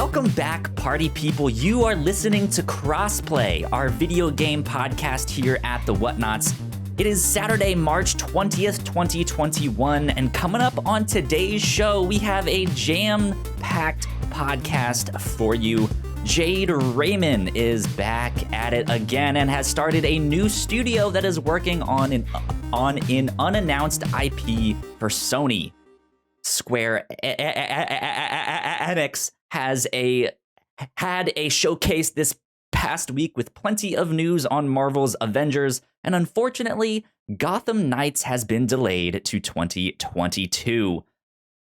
Welcome back, party people. You are listening to Crossplay, our video game podcast here at the Whatnauts. It is Saturday, March 20th, 2021, and coming up on today's show, we have a jam-packed podcast for you. Jade Raymond is back at it again and has started a new studio that is working on an unannounced IP for Sony. Square Enix had a showcase this past week with plenty of news on Marvel's Avengers, and unfortunately, Gotham Knights has been delayed to 2022.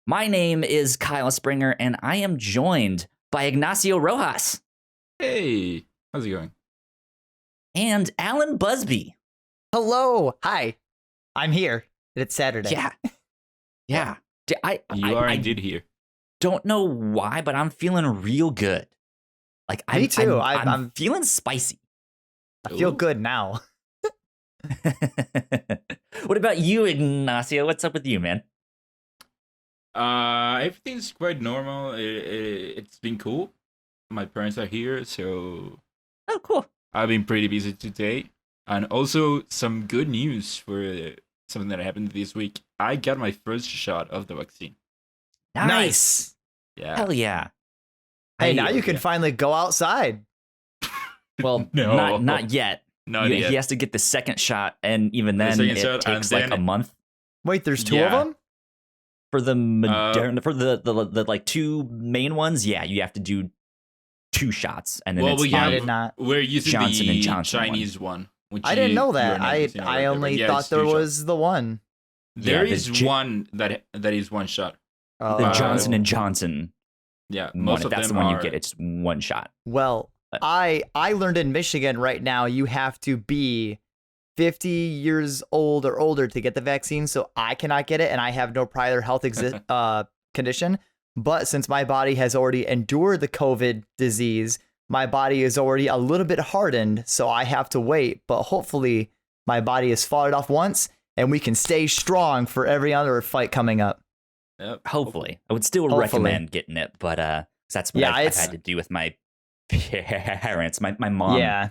My name is Kyle Springer, and I am joined by Ignacio Rojas. Hey, how's it going? And Alan Busby. Hello. Hi. I'm here. It's Saturday. Yeah. You are indeed here. Don't know why, but I'm feeling real good. Me too. I'm feeling spicy. I feel good now. What about you, Ignacio? What's up with you, man? Everything's quite normal. It's been cool. My parents are here, so Oh, cool. I've been pretty busy today. And also some good news for something that happened this week. I got my first shot of the vaccine. Nice. Yeah. Hell yeah. Hey, now you can finally go outside. Well, No. not yet. Not yet. He has to get the second shot, and even then, second it shot, takes and like then a month Wait, there's two Yeah. of them? for the Moderna, for the like two main ones. Yeah, you have to do 2 shots, and then Well, it's we I have, did not. we're using Johnson the & Johnson Chinese one. which I didn't know that. you're not using or I whatever. only Yeah, thought it's there 2 shots. was the one. There Yeah, is one that is one shot. Oh. the Johnson & Johnson Yeah, one. most If of that's the them one you are- get, it's 1 shot. Well, I learned in Michigan right now you have to be 50 years old or older to get the vaccine, so I cannot get it, and I have no prior health condition. But since my body has already endured the COVID disease, my body is already a little bit hardened, so I have to wait. But hopefully my body has fought it off once, and we can stay strong for every other fight coming up. Yep. Hopefully, I would still Hopefully. recommend getting it, but 'cause that's what Yeah, I've it's- had to do with my parents. My mom Yeah.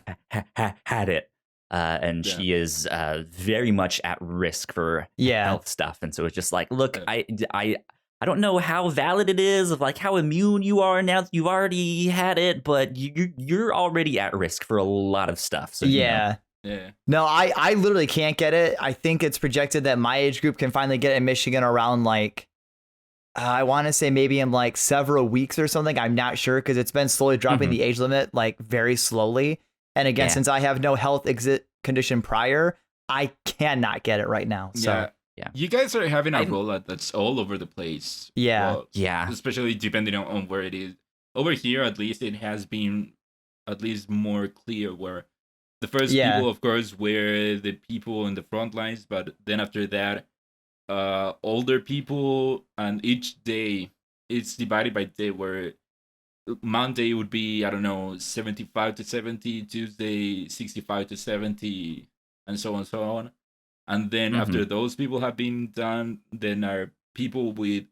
had it, and Yeah. she is very much at risk for Yeah. health stuff, and so it's just like, look, Yeah. I don't know how valid it is, of like how immune you are now that you've already had it, but you're already at risk for a lot of stuff. So you know. Yeah. Yeah. No, I literally can't get it. I think it's projected that my age group can finally get it in Michigan around like, I want to say maybe in like several weeks or something. I'm not sure because it's been slowly dropping the age limit like very slowly. And again, Yeah. since I have no health condition prior, I cannot get it right now. So Yeah. You guys are having a I- rollout that's all over the place. Yeah. Well, Yeah. especially depending on where it is. Over here, at least, it has been at least more clear where the first Yeah. people, of course, were the people in the front lines, but then after that, older people, and each day it's divided by day where Monday would be, I don't know, 75 to 70, Tuesday 65 to 70, and so on. And then after those people have been done, then are people with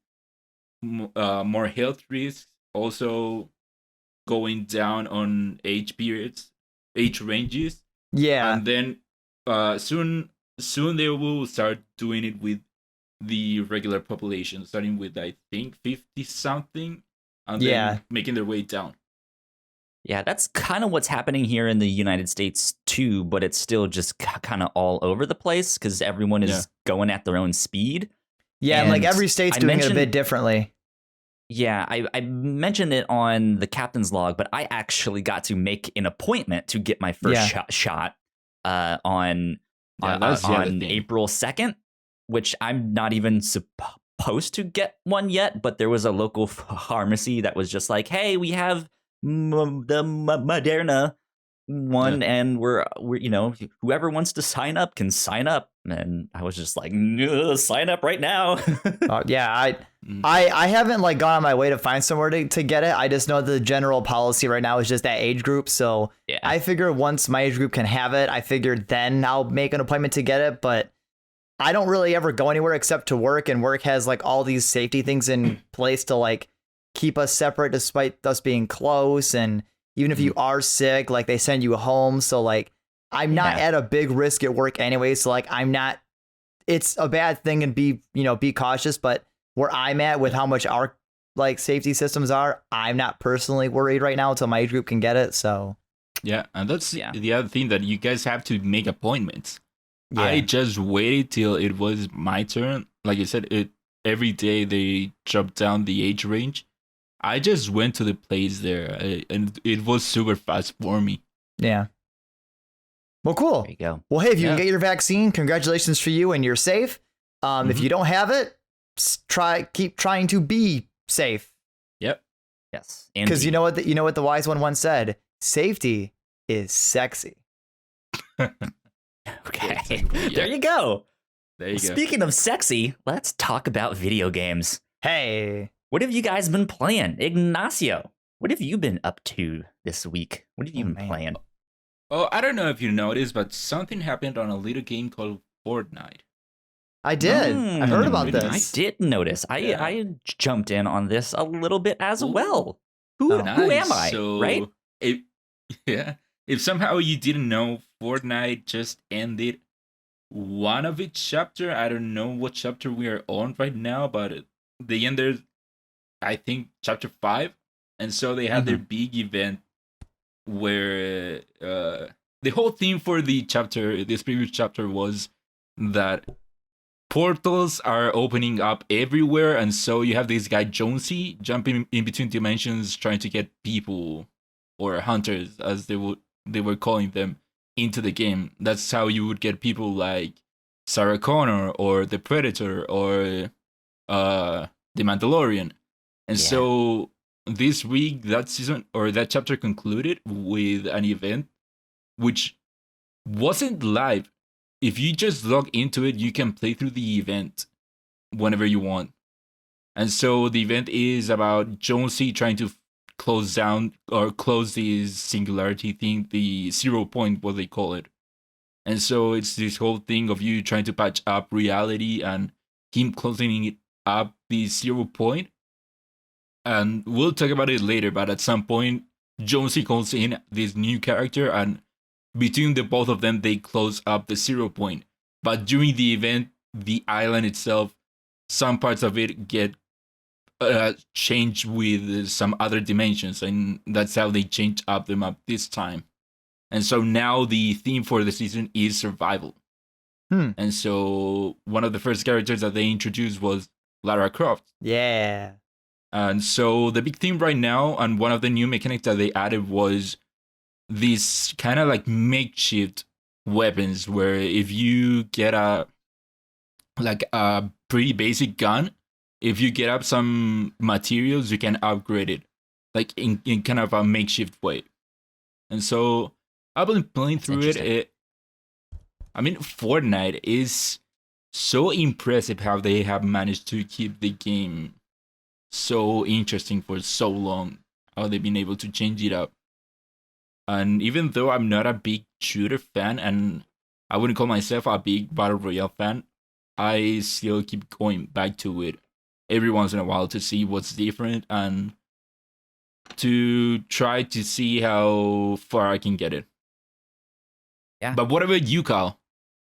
more health risks also going down on age ranges. yeah. And then soon they will start doing it with the regular population, starting with I think 50 something, and Yeah. then making their way down. Yeah, that's kind of what's happening here in the United States too, but it's still just kind of all over the place because everyone is Yeah. going at their own speed. Yeah. And like And every state's I doing it a mentioned- bit differently. Yeah, I mentioned it on the captain's log, but I actually got to make an appointment to get my first shot on Yeah, that's the other thing. April 2nd, which I'm not even supposed to get one yet, but there was a local pharmacy that was just like, hey, we have the Moderna one, and we're whoever wants to sign up can sign up. And I was just like, sign up right now. Yeah. I haven't like gone on my way to find somewhere to get it. I just know the general policy right now is just that age group. So Yeah. I figure once my age group can have it, I figured then I'll make an appointment to get it. But I don't really ever go anywhere except to work, and work has like all these safety things in place to like keep us separate despite us being close. And even if you are sick, like they send you home. So like I'm not at a big risk at work anyway. So like I'm not, it's a bad thing and be cautious. But where I'm at with how much our like safety systems are, I'm not personally worried right now until my age group can get it. So yeah, and that's the other thing, that you guys have to make appointments. yeah. I just waited till it was my turn. Like I said, every day they drop down the age range. I just went to the place there, and it was super fast for me. Yeah. Well, cool. There you go. Well, hey, if you can get your vaccine, congratulations for you, and you're safe. If you don't have it, keep trying to be safe. Yep. Yes. Because you know what the wise one once said: safety is sexy. Okay. Yeah. There you go. There you go. Speaking of sexy, let's talk about video games. Hey. What have you guys been playing? Ignacio, what have you been up to this week? What have you been playing? Oh, I don't know if you noticed, but something happened on a little game called Fortnight. I did. I heard about this. I did notice. I jumped in on this a little bit as well. Who am I? So, right? If somehow you didn't know, Fortnite just ended one of its chapter. I don't know what chapter we are on right now, but they ended, I think, chapter 5. And so they had their big event where the whole theme for this previous chapter was that portals are opening up everywhere, and so you have this guy Jonesy jumping in between dimensions trying to get people, or hunters as they were calling them, into the game. That's how you would get people like Sarah Connor or the Predator or the Mandalorian. And so this week that season, or that chapter, concluded with an event which wasn't live. If you just log into it, you can play through the event whenever you want. And so the event is about Jonesy trying to close this singularity thing, the 0 point, what they call it. And so it's this whole thing of you trying to patch up reality and him closing it up, the 0 point. And we'll talk about it later, but at some point, Jonesy calls in this new character, and between the both of them, they close up the 0 point. But during the event, the island itself, some parts of it get changed with some other dimensions, and that's how they changed up the map this time. And so now the theme for the season is survival. And so one of the first characters that they introduced was Lara Croft. Yeah. And so the big theme right now, and one of the new mechanics that they added, was this kind of like makeshift weapons, where if you get a pretty basic gun, if you get up some materials, you can upgrade it, like in kind of a makeshift way. And so I've been playing through it. I mean, Fortnite is so impressive how they have managed to keep the game so interesting for so long, how they've been able to change it up. And even though I'm not a big shooter fan, and I wouldn't call myself a big Battle Royale fan, I still keep going back to it every once in a while to see what's different and to try to see how far I can get it. Yeah. But what about you, Kyle?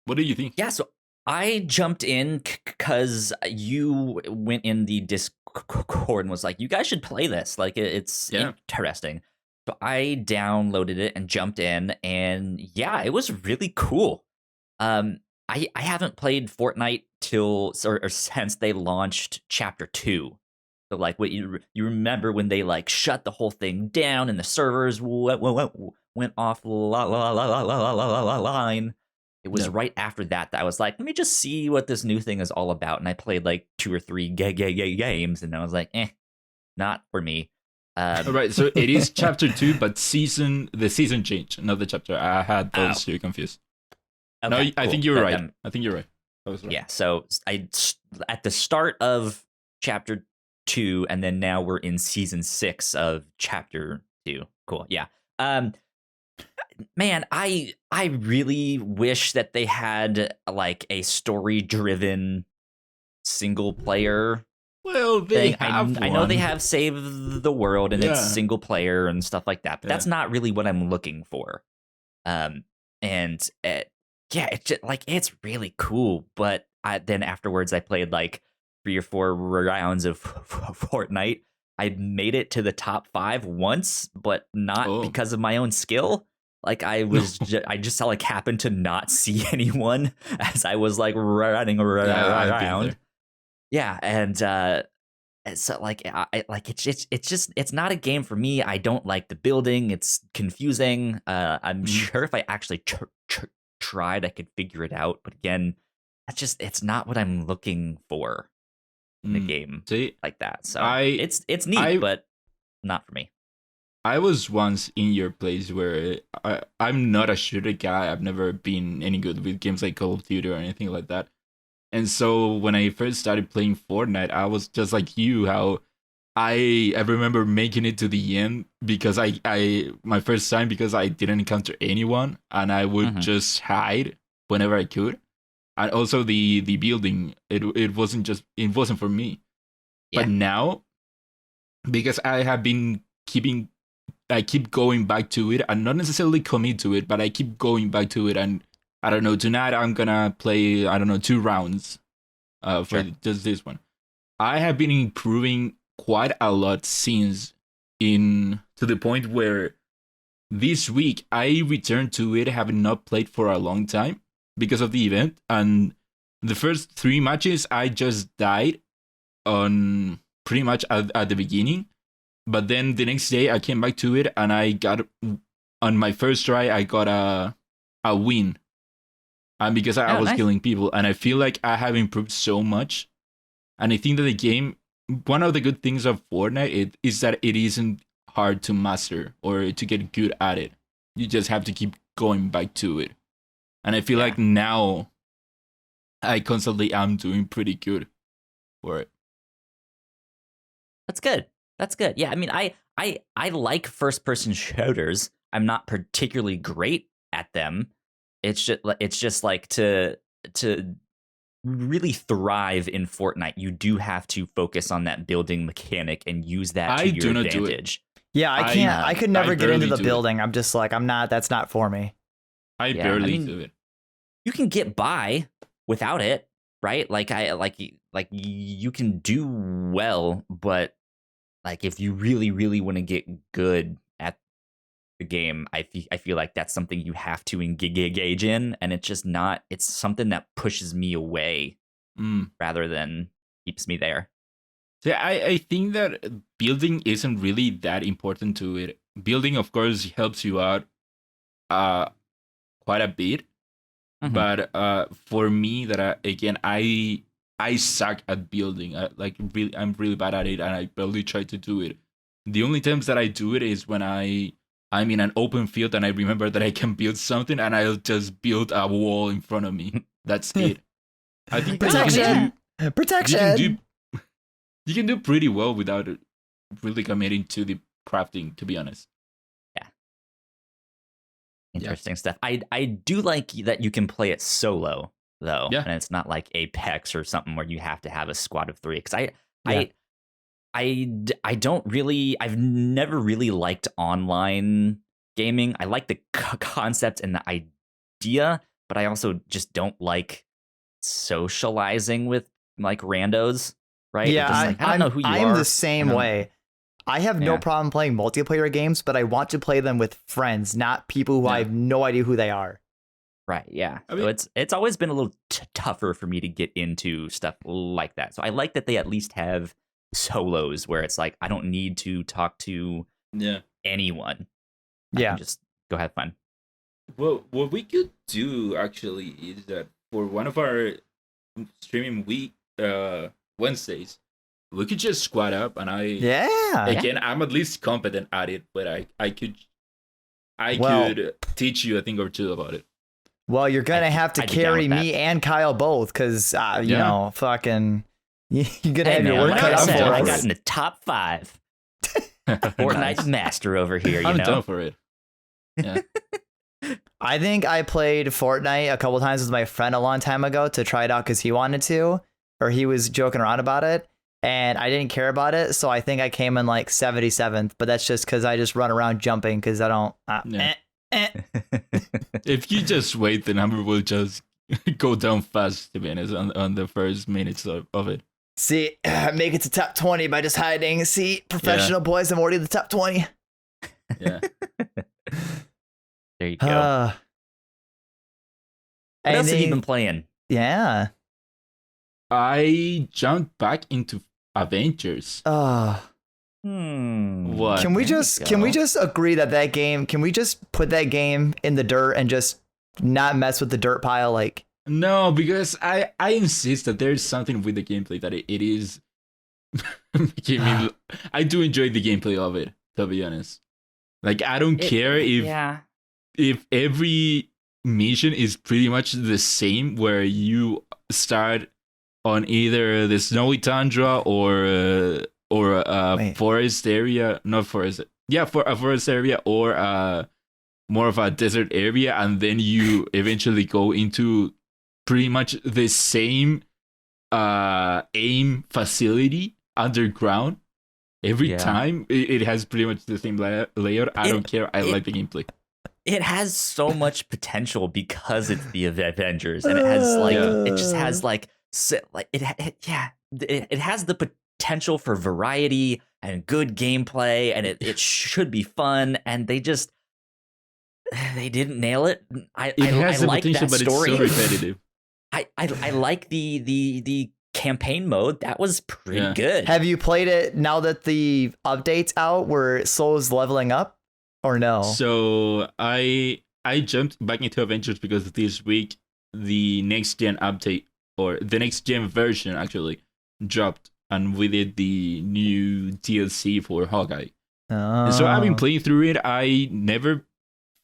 What do you think? Yeah, so I jumped in because you went in the Discord and was like, you guys should play this. Like, it's interesting. So I downloaded it and jumped in, and yeah, it was really cool. I haven't played Fortnite or since they launched Chapter 2. So like, what you remember when they like shut the whole thing down and the servers went offline. It was right after that I was like, let me just see what this new thing is all about. And I played like 2 or 3 games, and I was like, not for me. All right, so it is Chapter 2, but the season changed, not the chapter. I had those two confused. Okay, no, cool. I think you're right. I think you're right. I was right. Yeah, so at the start of Chapter 2, and then now we're in Season 6 of Chapter 2. Cool, yeah. Man, I really wish that they had like a story-driven single-player Well, they have I know they one. have Save the World and it's Yeah. single player and stuff like that, but that's not really what I'm looking for. And it's just, like it's really cool, but then afterwards I played like 3 or 4 rounds of Fortnite. I made it to the top 5 once, but not because of my own skill. Like I was, I just like happened to not see anyone as I was like running around. Yeah, and so like it's not a game for me. I don't like the building. It's confusing. I'm sure if I actually tried, I could figure it out. But again, it's not what I'm looking for in a game like that. So it's neat, but not for me. I was once in your place where I'm not a shooter guy. I've never been any good with games like Call of Duty or anything like that. And so when I first started playing Fortnite, I was just like you, how I remember making it to the end because I my first time because I didn't encounter anyone and I would just hide whenever I could. And also the building, it wasn't for me. Yeah. But now, because I keep going back to it and not necessarily commit to it, but I keep going back to it. And I don't know, tonight I'm gonna play, 2 rounds for just this one. I have been improving quite a lot since to the point where this week I returned to it having not played for a long time because of the event. And the first 3 matches I just died on pretty much at the beginning. But then the next day I came back to it and I got, on my first try, I got a win. And because I was killing people, and I feel like I have improved so much. And I think that the game, one of the good things of Fortnite is that it isn't hard to master or to get good at it. You just have to keep going back to it. And I feel like now I constantly am doing pretty good for it. That's good. That's good. Yeah, I mean, I like first-person shooters. I'm not particularly great at them. It's just like to really thrive in Fortnite, you do have to focus on that building mechanic and use that to your advantage. Yeah, I can't. I could never get into the building. I'm just like, I'm not. That's not for me. I barely do it. You can get by without it, right? Like you can do well, but like if you really want to get good at the game, I feel like that's something you have to engage in, and it's just not. It's something that pushes me away rather than keeps me there. So I think that building isn't really that important to it. Building, of course, helps you out quite a bit, but for me, that I suck at building. I'm really bad at it, and I barely try to do it. The only times that I do it is when I'm in an open field and I remember that I can build something, and I'll just build a wall in front of me. That's it. I think protection. You can do pretty well without really committing to the crafting, to be honest. Yeah. Interesting stuff. I do like that you can play it solo, though. Yeah. And it's not like Apex or something where you have to have a squad of 3. Because I don't really, I've never really liked online gaming. I like the concept and the idea, but I also just don't like socializing with like randos, right? Yeah, like, I don't know who you are. I'm the same way. I have no problem playing multiplayer games, but I want to play them with friends, not people who I have no idea who they are. Right, yeah. I mean, so it's always been a little tougher for me to get into stuff like that. So I like that they at least have solos where it's like I don't need to talk to anyone. I can just go have fun. Well, what we could do actually is that for one of our streaming week Wednesdays, we could just squad up, and I'm at least competent at it, but I could teach you a thing or two about it. Well, you're gonna have to carry me and Kyle both, because you know, fucking, you're gonna have your work cut out for us. I got in the top 5. Fortnite master over here. I'm down for it. Yeah. I think I played Fortnite a couple times with my friend a long time ago to try it out because he wanted to, or he was joking around about it. and I didn't care about it, so I think I came in like 77th. But that's just because I just run around jumping because I don't. Yeah. If you just wait, the number will just go down fast, to be honest, on the first minutes of it. See, make it to top 20 by just hiding. See, professional boys, I'm already in the top 20. Yeah. There you go. What else have you been playing? Yeah. I jumped back into Avengers. What? Can we just agree that game? Can we just put that game in the dirt and just not mess with the dirt pile? Like, no, because I insist that there's something with the gameplay that it is. I do enjoy the gameplay of it, to be honest. Like, I don't care if every mission is pretty much the same, where you start on either the snowy tundra or a forest area, not forest, for a forest area, or more of a desert area, and then you eventually go into pretty much the same aim facility underground. Every time it has pretty much the same layout. I don't care. I like the gameplay. It has so much potential because it's the Avengers, and it has it just has it has the potential for variety and good gameplay, and it should be fun, and they didn't nail it. I like that story. It's so repetitive. I like the campaign mode. That was pretty good. Have you played it now that the update's out where Soul's leveling up, or no? So I jumped back into Avengers because this week the next gen update, or the next gen version actually, dropped, and with it the new DLC for Hawkeye. And so I've been playing through it. I never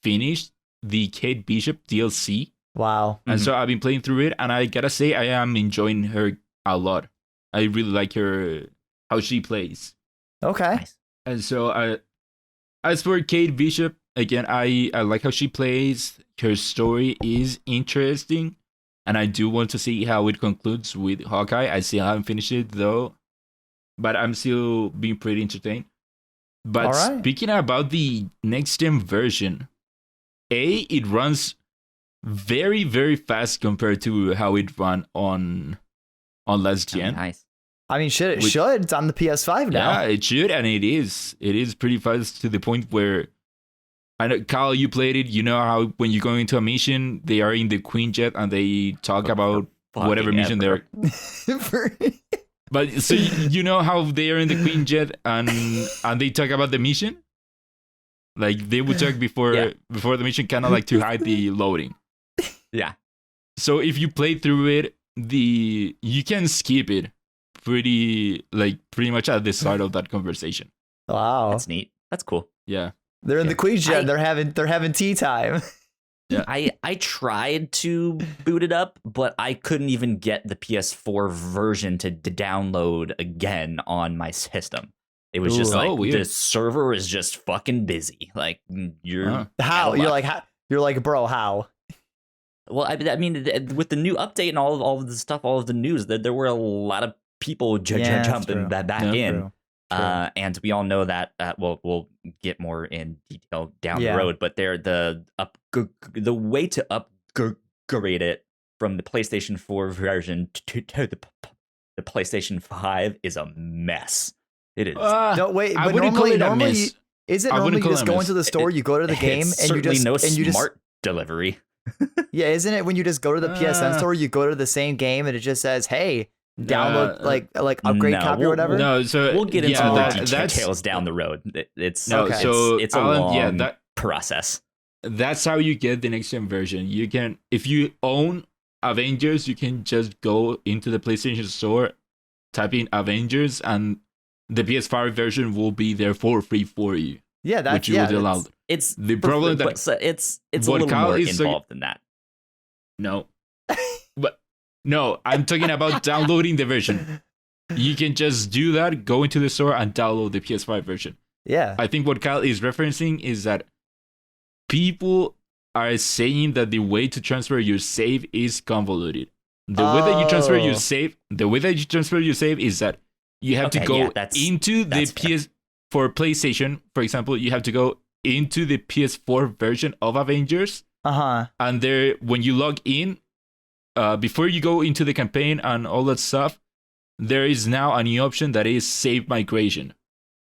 finished the Kate Bishop DLC. Wow. And so I've been playing through it, and I gotta say I am enjoying her a lot. I really like her, how she plays. Okay. Nice. And so as for Kate Bishop, again, I like how she plays. Her story is interesting, and I do want to see how it concludes with Hawkeye. I still haven't finished it though, but I'm still being pretty entertained. But speaking about the next gen version, it runs very, very fast compared to how it ran on last gen. Nice. I mean, shit, it should. It's on the PS5 now. Yeah, it should, and it is. It is pretty fast to the point where, I know, Kyle, you played it. You know how when you go into a mission, they are in the Queen Jet and they talk about whatever mission they're. But so you know how they are in the Queen Jet and they talk about the mission. Like they would talk before the mission, kind of like to hide the loading. Yeah. So if you play through it, you can skip it pretty much at the start of that conversation. Wow. That's neat. That's cool. Yeah. They're in the Queen Jet. They're having tea time. Yeah. I tried to boot it up, but I couldn't even get the PS4 version to download again on my system. It was just the server is just fucking busy. Like you're you're like, bro, how? Well, I mean, with the new update and all of the stuff, all of the news, that there were a lot of people jumping back in. True. And we all know that. We'll get more in detail down the road. But the way to upgrade it from the PlayStation 4 version to the PlayStation 5 is a mess. It is. No, wait, but normally is it normally you just go into the store, you go to the game, and you just smart delivery. Yeah, isn't it when you just go to the PSN store, you go to the same game, and it just says, "Hey, download like upgrade copy or whatever." No, so we'll get into more details down the road. It's a long process. That's how you get the next gen version. You can, if you own Avengers, you can just go into the PlayStation Store, type in Avengers, and the PS5 version will be there for free for you. Yeah, that's which you would allow. It's the problem that it's a little more involved than that. No, but no, I'm talking about downloading the version. You can just do that, go into the store and download the PS5 version. Yeah, I think what Kyle is referencing is that people are saying that the way to transfer your save is convoluted. The way that you transfer your save is that You have to Okay, go yeah, into the that's fair. PS for PlayStation, for example. You have to go into the PS4 version of Avengers, and there, when you log in, before you go into the campaign and all that stuff, there is now a new option that is save migration.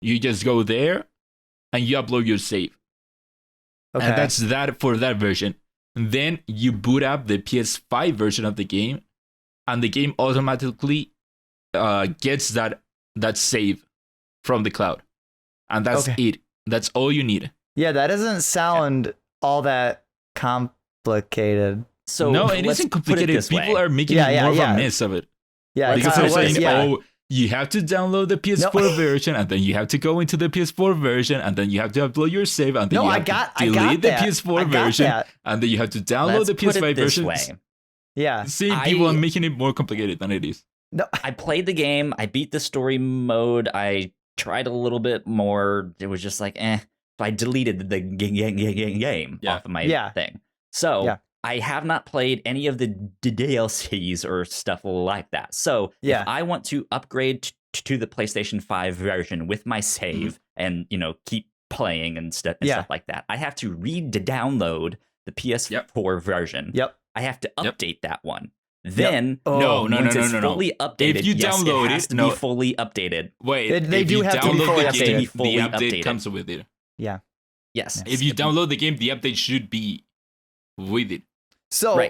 You just go there and you upload your save. Okay. And that's that for that version. Then you boot up the PS5 version of the game, and the game automatically gets that save from the cloud. And that's it. That's all you need. Yeah, that doesn't sound all that complicated. So no, it let's isn't put it complicated. this People way. are making more of a mess of it. Yeah, Because Kyle, they're saying, yeah. oh, you have to download the PS4 version, and then you have to go into the PS4 version, and then you have to upload your save, and then you have to delete the PS4 version, and then you have to download the PS5 version. Way. Yeah. See, people are making it more complicated than it is. No, I played the game. I beat the story mode. I tried a little bit more. It was just like, So I deleted the game off of my thing. So I have not played any of the DLCs or stuff like that. So if I want to upgrade to the PlayStation 5 version with my save and, keep playing and stuff like that, I have to download the PS4 version. Yep. I have to update that one. Then, no, once it's fully updated, if you download it has to be fully updated. Wait, they do have to be fully updated. The update comes with it. Yeah. Yes. If you download the game, the update should be with it. So,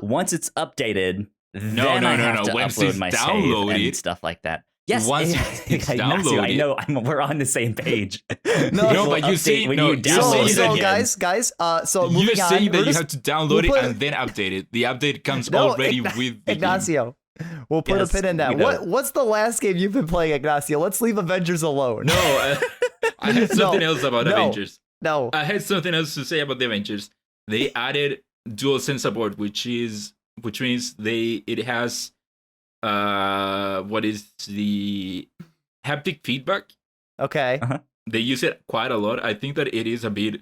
once it's updated, then I have to upload my save and stuff like that. Yes, once it's downloaded. I know we're on the same page. No, but you say guys. So moving you're on, saying that you have to download it and then update it. The update comes already with the Ignacio. Game. We'll put a pin in that. What's the last game you've been playing, Ignacio? Let's leave Avengers alone. No, I had something else about Avengers. No, I had something else to say about the Avengers. They added DualSense support, which means it has what is the haptic feedback. Okay. They use it quite a lot. I think that it is a bit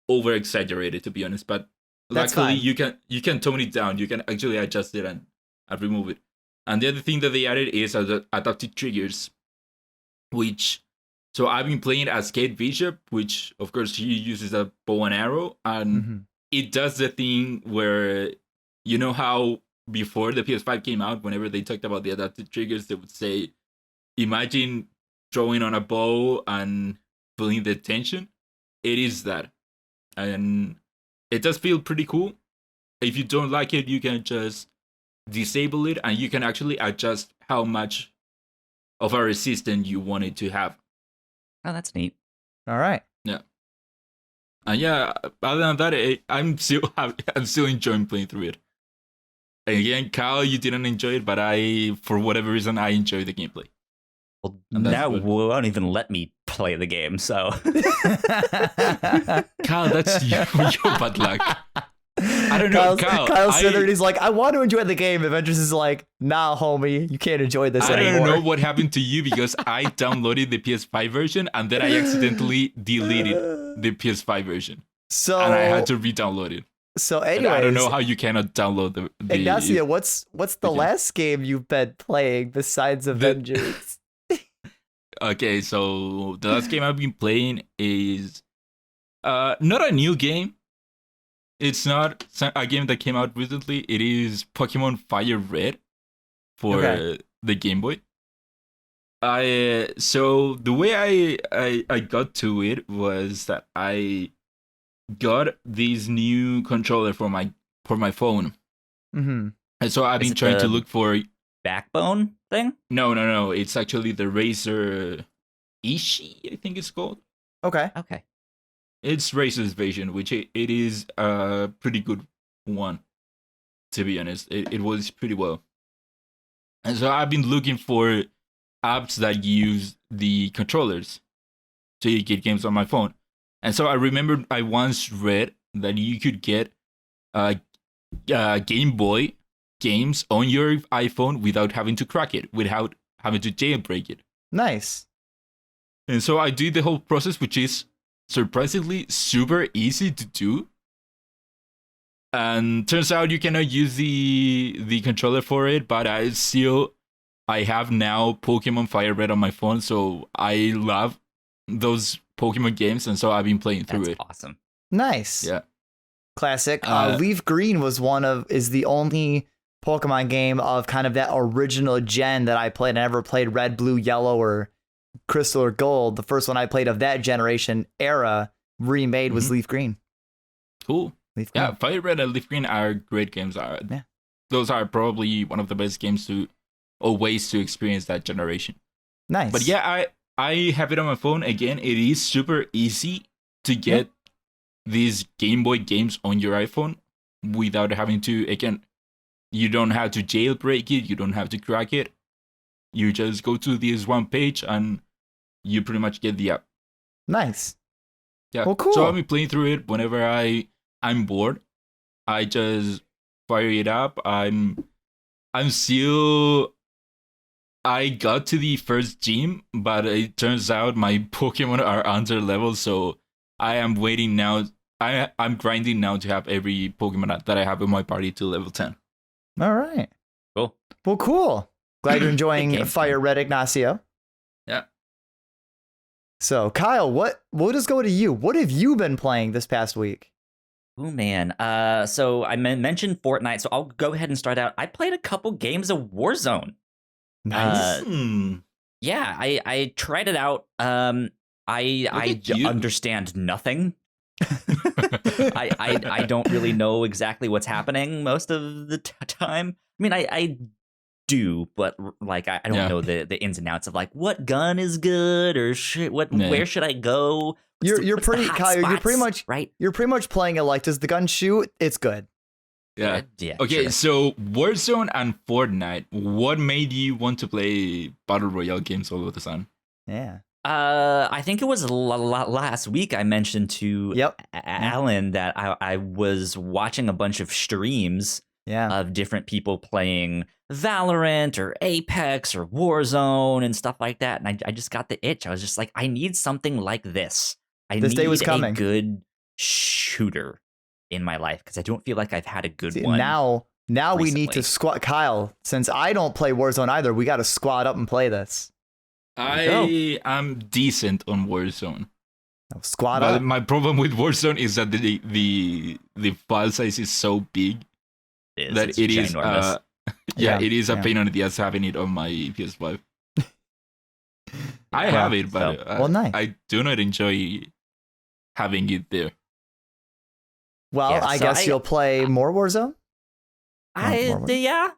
over exaggerated, to be honest, but luckily you can tone it down. You can actually adjust it and remove it. And the other thing that they added is adaptive triggers, so I've been playing as Kate Bishop, which of course she uses a bow and arrow, and it does the thing where, you know how before the PS5 came out, whenever they talked about the adaptive triggers, they would say, imagine throwing on a bow and feeling the tension. It is that. And it does feel pretty cool. If you don't like it, you can just disable it, and you can actually adjust how much of a resistance you want it to have. Oh, that's neat. All right. Yeah. And other than that, I'm still enjoying playing through it. And again, Kyle, you didn't enjoy it, but for whatever reason, I enjoy the gameplay. Well, now won't even let me play the game, so. Kyle, that's your bad luck. I don't know, Kyle's sitting there and he's like, I want to enjoy the game. Avengers is like, nah, homie, you can't enjoy this anymore. I don't know what happened to you, because I downloaded the PS5 version and then I accidentally deleted the PS5 version. And I had to re-download it. So anyways, I don't know how you cannot download the Ignacio, what's the last game you've been playing besides Avengers? Okay, so the last game I've been playing is not a new game. It's not a game that came out recently. It is Pokemon Fire Red for the Game Boy. So the way I got to it was that I got this new controller for my phone. Mm-hmm. And so I've been trying to look for backbone thing. No. It's actually the Razer Ishii, I think it's called. Okay. It's Razer's version, which it is a pretty good one, to be honest. It was pretty well. And so I've been looking for apps that use the controllers to get games on my phone. And so I remember I once read that you could get Game Boy games on your iPhone without having to crack it, without having to jailbreak it. Nice. And so I did the whole process, which is surprisingly super easy to do. And turns out you cannot use the controller for it, but I still I have now Pokemon Fire Red on my phone, so I love those Pokemon games, and so I've been playing through That's it. awesome. Nice. Yeah. Classic. Uh, Leaf Green is the only Pokemon game of kind of that original gen that I played. I never played Red, Blue, Yellow, or Crystal or Gold. The first one I played of that generation era remade was Leaf Green. Cool. Leaf Green. Yeah, Fire Red and Leaf Green are great games. Yeah. Those are probably one of the best games or ways to experience that generation. Nice. But yeah, I have it on my phone. Again, it is super easy to get these Game Boy games on your iPhone without having to, again, you don't have to jailbreak it, you don't have to crack it. You just go to this one page and you pretty much get the app. Nice. Yeah. Well, cool. So I've been playing through it whenever I'm bored. I just fire it up. I'm still. I got to the first gym, but it turns out my Pokemon are under level, so I am waiting now. I'm grinding now to have every Pokemon that I have in my party to level 10. All right. Cool. Well, cool. Glad you're enjoying Good game. Fire Red, Ignacio. Yeah. So, Kyle, we'll just go to you. What have you been playing this past week? Oh man. So I mentioned Fortnite, so I'll go ahead and start out. I played a couple games of Warzone. Nice. Yeah, I tried it out. I understand nothing. I don't really know exactly what's happening most of the time. I mean, I do, but like I don't know the ins and outs of like what gun is good or where should I go. You're pretty Kyle. You're pretty much right. You're pretty much playing it like, does the gun shoot? It's good. Yeah. Yeah. Okay, sure. so Warzone and Fortnite. What made you want to play battle royale games all of a sudden? Yeah. I think it was last week I mentioned to Alan that I was watching a bunch of streams of different people playing Valorant or Apex or Warzone and stuff like that. And I just got the itch. I was just like, I need something like this. This day was coming. A good shooter in my life because I don't feel like I've had a good one. Now recently. We need to squad. Kyle, since I don't play Warzone either, we got to squad up and play this. I am decent on Warzone. Squad but up. My problem with Warzone is that the file size is so big that it is it is a pain on the ass having it on my PS5. I have it, but nice. I do not enjoy having it there. Well, I guess you'll play more Warzone. Yeah.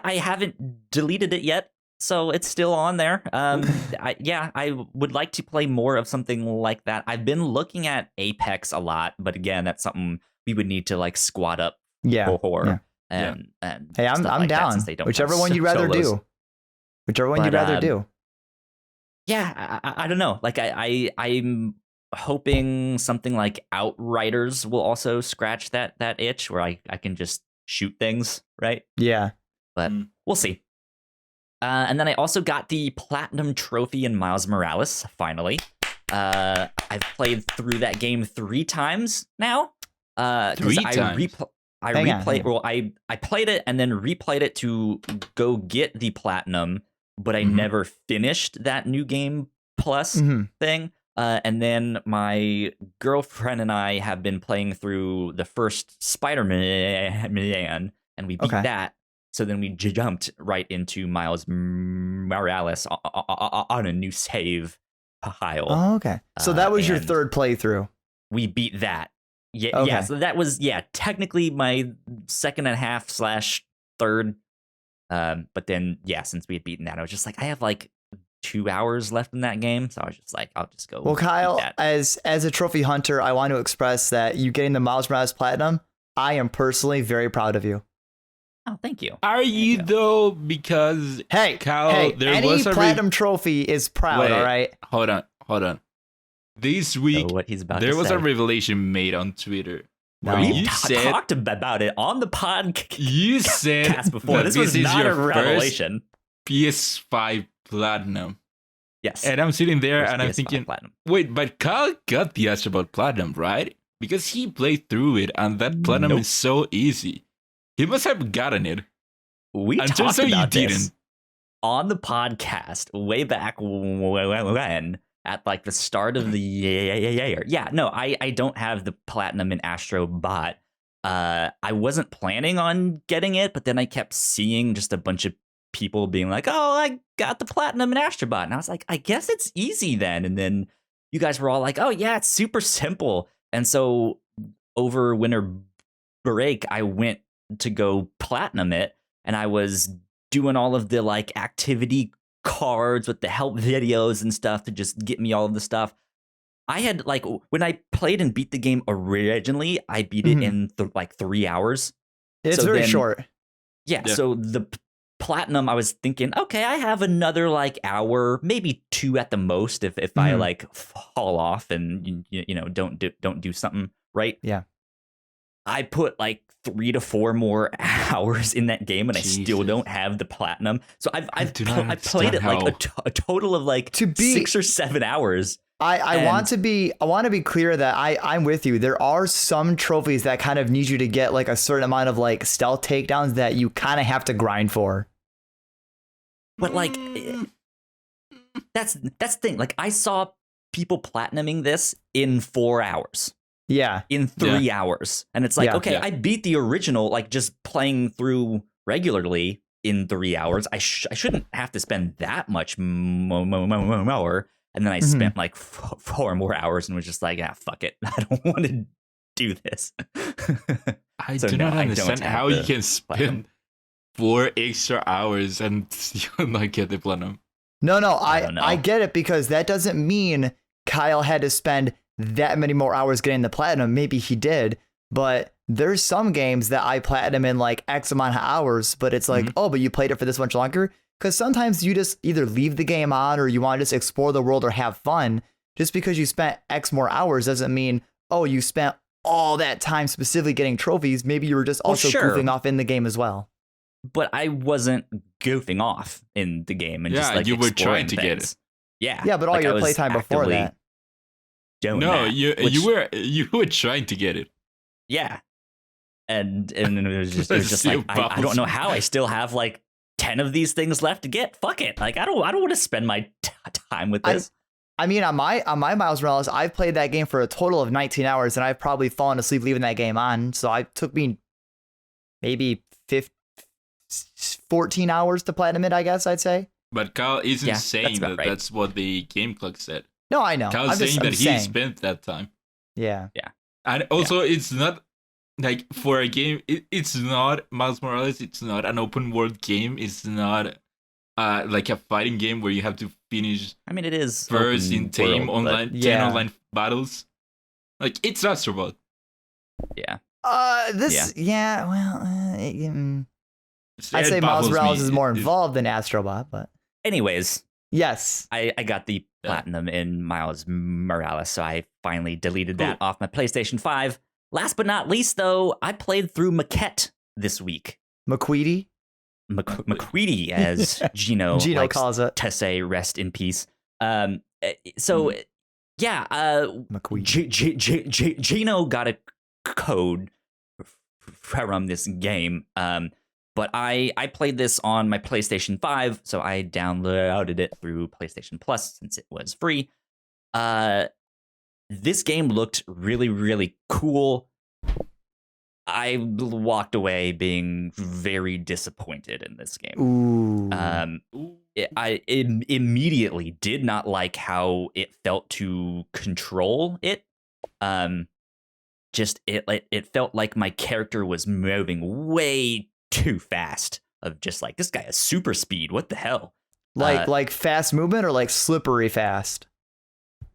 I haven't deleted it yet, so it's still on there. I would like to play more of something like that. I've been looking at Apex a lot, but again, that's something we would need to like squad up for. And hey, I'm like down. Whichever one you'd rather do. Whichever one you'd rather do. Yeah, I don't know. Like I'm hoping something like Outriders will also scratch that itch where I can just shoot things, right? Yeah. But we'll see. And then I also got the Platinum Trophy in Miles Morales, finally. I've played through that game 3 times now. 3 times? I played it and then replayed it to go get the Platinum, but I never finished that new game plus thing. And then my girlfriend and I have been playing through the first Spider-Man, and we beat that. So then we jumped right into Miles Morales on a new save pile. Oh, okay. So that was your third playthrough. We beat that. Yeah, so that was, technically my second and a half / third. But then, since we had beaten that, I was just like, I have like 2 hours left in that game, so I was just like, I'll just go. Well, Kyle, as a trophy hunter, I want to express that you getting the Miles Morales Platinum, I am personally very proud of you. Oh, thank you. Are you though? Because Kyle, there any was a platinum trophy is proud. All right. Hold on. This week, what he's about there to was say. a revelation made on Twitter. Where you talked about it on the podcast. You said before this was not a revelation. PS5 Platinum. Yes. And I'm sitting there first and I'm PS5 thinking, Platinum. wait, but Kyle got the ask about Platinum, right? Because he played through it and that Platinum is so easy. He must have gotten it. we I'm talked just so you about this didn't. on the podcast way back when at like the start of the year. Yeah, no, I don't have the platinum in Astro Bot. I wasn't planning on getting it, but then I kept seeing just a bunch of people being like, "Oh, I got the platinum in Astro Bot," and I was like, "I guess it's easy then." And then you guys were all like, "Oh yeah, it's super simple." And so over winter break, I went to go platinum it, and I was doing all of the like activity cards with the help videos and stuff to just get me all of the stuff. I had like when I played and beat the game originally, I beat it in like 3 hours. It's very short. Yeah, so the platinum, I was thinking, okay, I have another like hour, maybe 2 at the most if I like fall off and you know don't do something right. Yeah. I put like 3 to 4 more hours in that game, and Jesus. I still don't have the platinum. So I've I played it like a total of like 6 or 7 hours. I want to be clear that I'm with you. There are some trophies that kind of need you to get like a certain amount of like stealth takedowns that you kind of have to grind for. But like that's the thing. Like I saw people platinuming this in 4 hours. Yeah. In 3 hours. And it's like, okay, I beat the original, like just playing through regularly in 3 hours. I shouldn't have to spend that much more. And then I spent like 4 more hours and was just like, fuck it. I don't want to do this. I do not understand how you can spend 4 extra hours and still not get the platinum. No, I get it, because that doesn't mean Kyle had to spend that many more hours getting the platinum. Maybe he did, but there's some games that I platinum in like X amount of hours, but it's like, oh, but you played it for this much longer? Because sometimes you just either leave the game on or you want to just explore the world or have fun. Just because you spent X more hours doesn't mean, oh, you spent all that time specifically getting trophies. Maybe you were just also goofing off in the game as well. But I wasn't goofing off in the game and just like you were trying to get it. Yeah. Yeah, but all your playtime before that. You were trying to get it. Yeah. And it was just like I don't know how I still have like 10 of these things left to get. Fuck it. Like I don't want to spend my time with this. I mean, on my Miles Morales, I've played that game for a total of 19 hours, and I've probably fallen asleep leaving that game on. So it took me maybe 14 hours to platinum it, I guess I'd say. But Kyle isn't saying that right. that's what the game clock said. No, I know. Kyle's saying that he spent that time. Yeah. Yeah. And also, it's not like for a game, it's not Miles Morales. It's not an open world game. It's not like a fighting game where you have to finish. I mean, it is first in 10 online battles. Like it's Astrobot. Yeah. I'd say Miles Morales is more involved than Astrobot, but anyways, yes, I got the platinum in Miles Morales, so I finally deleted that off my PlayStation 5. Last but not least, though, I played through Maquette this week. McQueedy, as Gino calls it, to say, rest in peace. Gino got a code from this game. But I played this on my PlayStation 5, so I downloaded it through PlayStation Plus since it was free. This game looked really, really cool. I walked away being very disappointed in this game. Ooh. I immediately did not like how it felt to control it. It felt like my character was moving way too fast. Of just like, this guy has super speed. What the hell? Like fast movement or like slippery fast?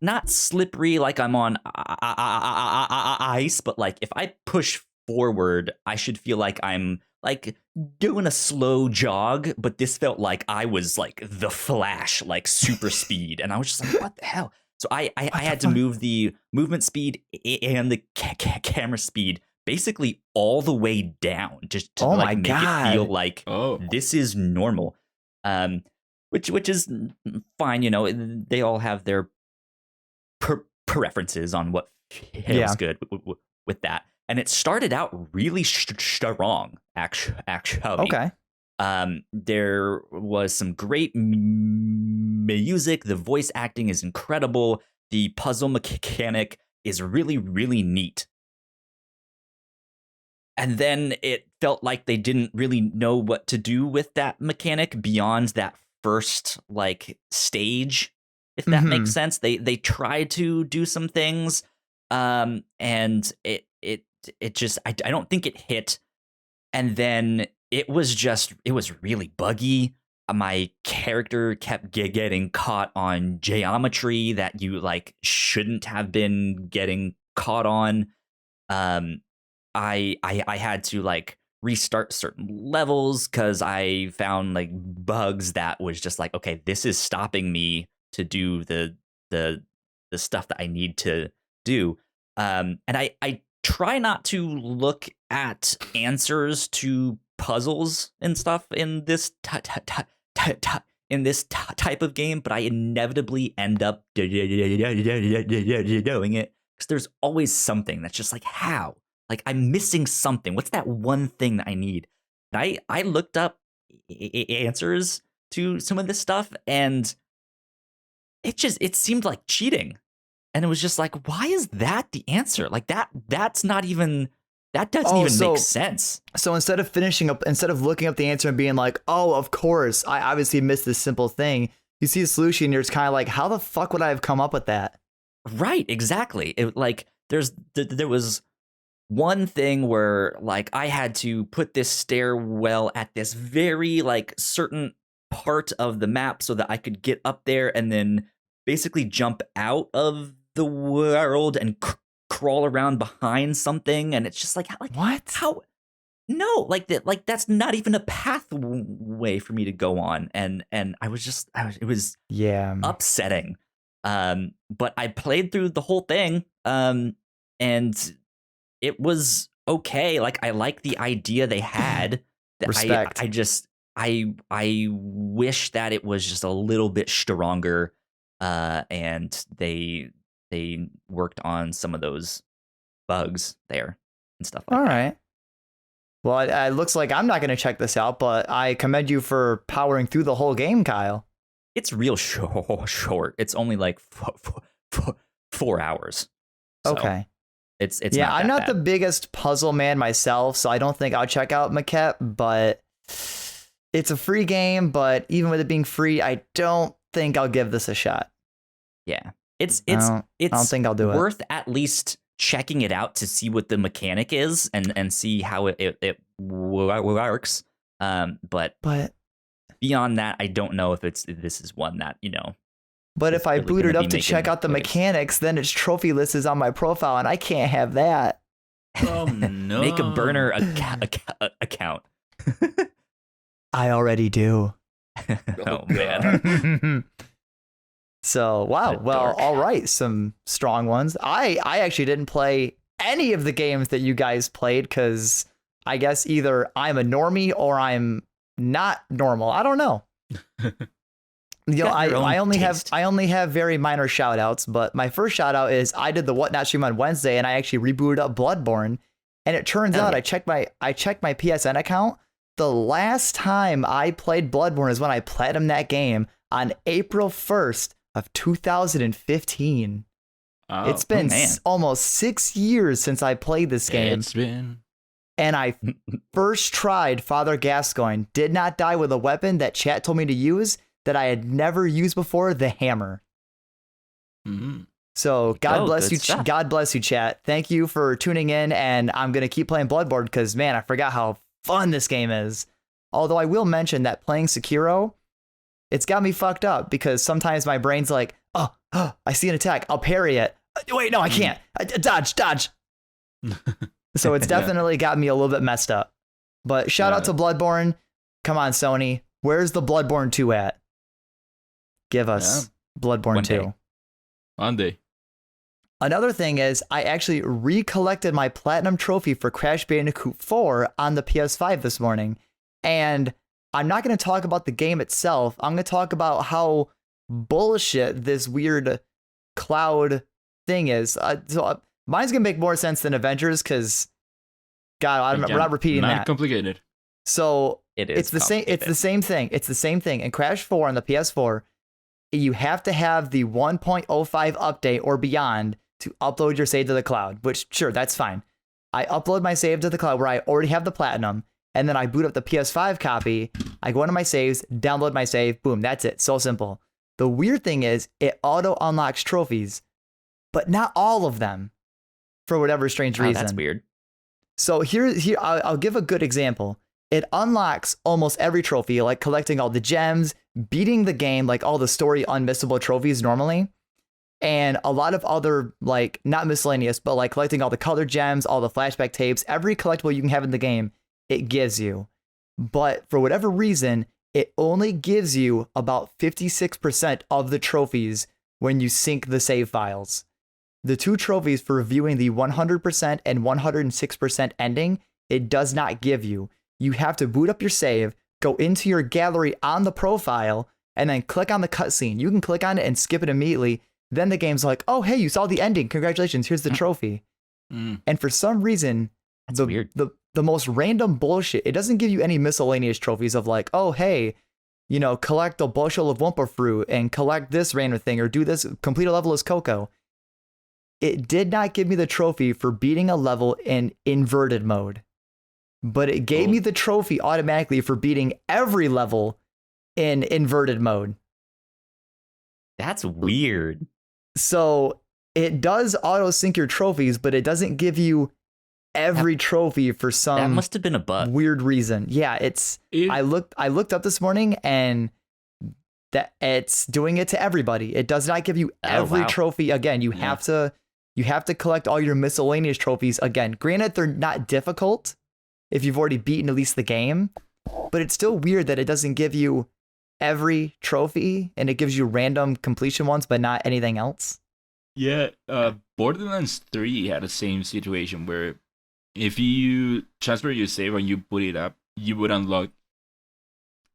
Not slippery like I'm on ice, but like if I push forward, I should feel like I'm like doing a slow jog, but this felt like I was like the Flash, like super speed, and I was just like, what the hell? So I had to move the movement speed and the camera speed basically all the way down just to make it feel like this is normal. Which is fine, you know. They all have their preferences on what feels good with that. And it started out really strong, actually. Okay. There was some great music. The voice acting is incredible. The puzzle mechanic is really, really neat. And then it felt like they didn't really know what to do with that mechanic beyond that first like stage, if that makes sense. They tried to do some things, and it just I don't think it hit. And then it was really buggy. My character kept getting caught on geometry that you like shouldn't have been getting caught on. I had to like restart certain levels because I found like bugs that was just like, okay, this is stopping me to do the stuff that I need to do. And I try not to look at answers to puzzles and stuff in this type of game, but I inevitably end up doing it because there's always something that's just like, how? Like, I'm missing something. What's that one thing that I need? And I looked up answers to some of this stuff, and it seemed like cheating. And it was just like, why is that the answer? Like that doesn't even make sense. So instead of looking up the answer and being like, oh, of course, I obviously missed this simple thing, you see a solution and you're just kind of like, how the fuck would I have come up with that? Right, exactly. It like there was one thing where like I had to put this stairwell at this very like certain part of the map so that I could get up there and then basically jump out of the world and crawl around behind something. And it's just like what? How? No, like that. Like that's not even a pathway for me to go on. And it was upsetting. But I played through the whole thing. And it was okay. Like I like the idea they had. Respect. I wish that it was just a little bit stronger, and they worked on some of those bugs there and stuff like All that. right. Well, it looks like I'm not going to check this out, but I commend you for powering through the whole game, Kyle. It's real short. It's only like 4 hours. So okay. It's yeah. I'm not bad. the biggest puzzle man myself, so I don't think I'll check out Maquette. But it's a free game. But even with it being free, I don't think I'll give this a shot. Yeah, I don't think I'll do it. Worth at least checking it out to see what the mechanic is and see how it works. But beyond that, I don't know if this is one that, you know. But if I really boot it gonna up be to check making out the waves. mechanics, then its trophy list is on my profile, and I can't have that. Oh no! Make a burner account. I already do. Oh man. So wow. That's Well, dark. all right. Some strong ones. I actually didn't play any of the games that you guys played because I guess either I'm a normie or I'm not normal. I don't know. You know, I only have very minor shout outs, but my first shout out is I did the Whatnauts stream on Wednesday and I actually rebooted up Bloodborne, and it turns out I checked my PSN account. The last time I played Bloodborne is when I platinumed that game on April 1st of 2015. Oh, It's been almost 6 years since I played this game. It's been. And I first tried Father Gascoigne, did not die with a weapon that chat told me to use that I had never used before, the hammer. Mm-hmm. So God bless you. stuff. God bless you, chat. Thank you for tuning in, and I'm going to keep playing Bloodborne because, man, I forgot how fun this game is. Although I will mention that playing Sekiro, it's got me fucked up because sometimes my brain's like, oh, I see an attack. I'll parry it. Wait, no, I can't. Dodge. So it's definitely got me a little bit messed up. But shout out to Bloodborne. Come on, Sony. Where's the Bloodborne 2 at? Give us Bloodborne 2. One day. Another thing is I actually recollected my platinum trophy for Crash Bandicoot 4 on the PS5 this morning. And I'm not going to talk about the game itself. I'm going to talk about how bullshit this weird cloud thing is. Mine's going to make more sense than Avengers because, God, we're not repeating that. Not complicated. So It is. It's the same. It's the same thing. It's the same thing. In Crash 4 on the PS4, you have to have the 1.05 update or beyond to upload your save to the cloud. Which, sure, that's fine. I upload my save to the cloud where I already have the platinum, and then I boot up the PS5 copy. I go into my saves, download my save, boom, that's it. So simple. The weird thing is, it auto unlocks trophies, but not all of them, for whatever strange reason. That's weird. So here, I'll give a good example. It unlocks almost every trophy, like collecting all the gems, beating the game, like all the story unmissable trophies normally, and a lot of other, like, not miscellaneous, but like collecting all the colored gems, all the flashback tapes, every collectible you can have in the game, it gives you. But for whatever reason, it only gives you about 56% of the trophies when you sync the save files. The two trophies for reviewing the 100% and 106% ending, it does not give you. You have to boot up your save, go into your gallery on the profile, and then click on the cutscene. You can click on it and skip it immediately. Then the game's like, oh, hey, you saw the ending. Congratulations, here's the trophy. And for some reason, weird. The most random bullshit, it doesn't give you any miscellaneous trophies of like, oh, hey, you know, collect a bushel of Wumpa fruit and collect this random thing or do this, complete a level as Coco. It did not give me the trophy for beating a level in inverted mode, but it gave me the trophy automatically for beating every level in inverted mode. That's weird. So it does auto sync your trophies, but it doesn't give you every trophy for some that must have been a bug. Weird reason. Yeah, I looked up this morning and that it's doing it to everybody. It does not give you every trophy. Again, you have to collect all your miscellaneous trophies again. Granted, they're not difficult if you've already beaten at least the game, but it's still weird that it doesn't give you every trophy and it gives you random completion ones, but not anything else. Yeah, Borderlands 3 had the same situation where if you transfer your save and you put it up, you would unlock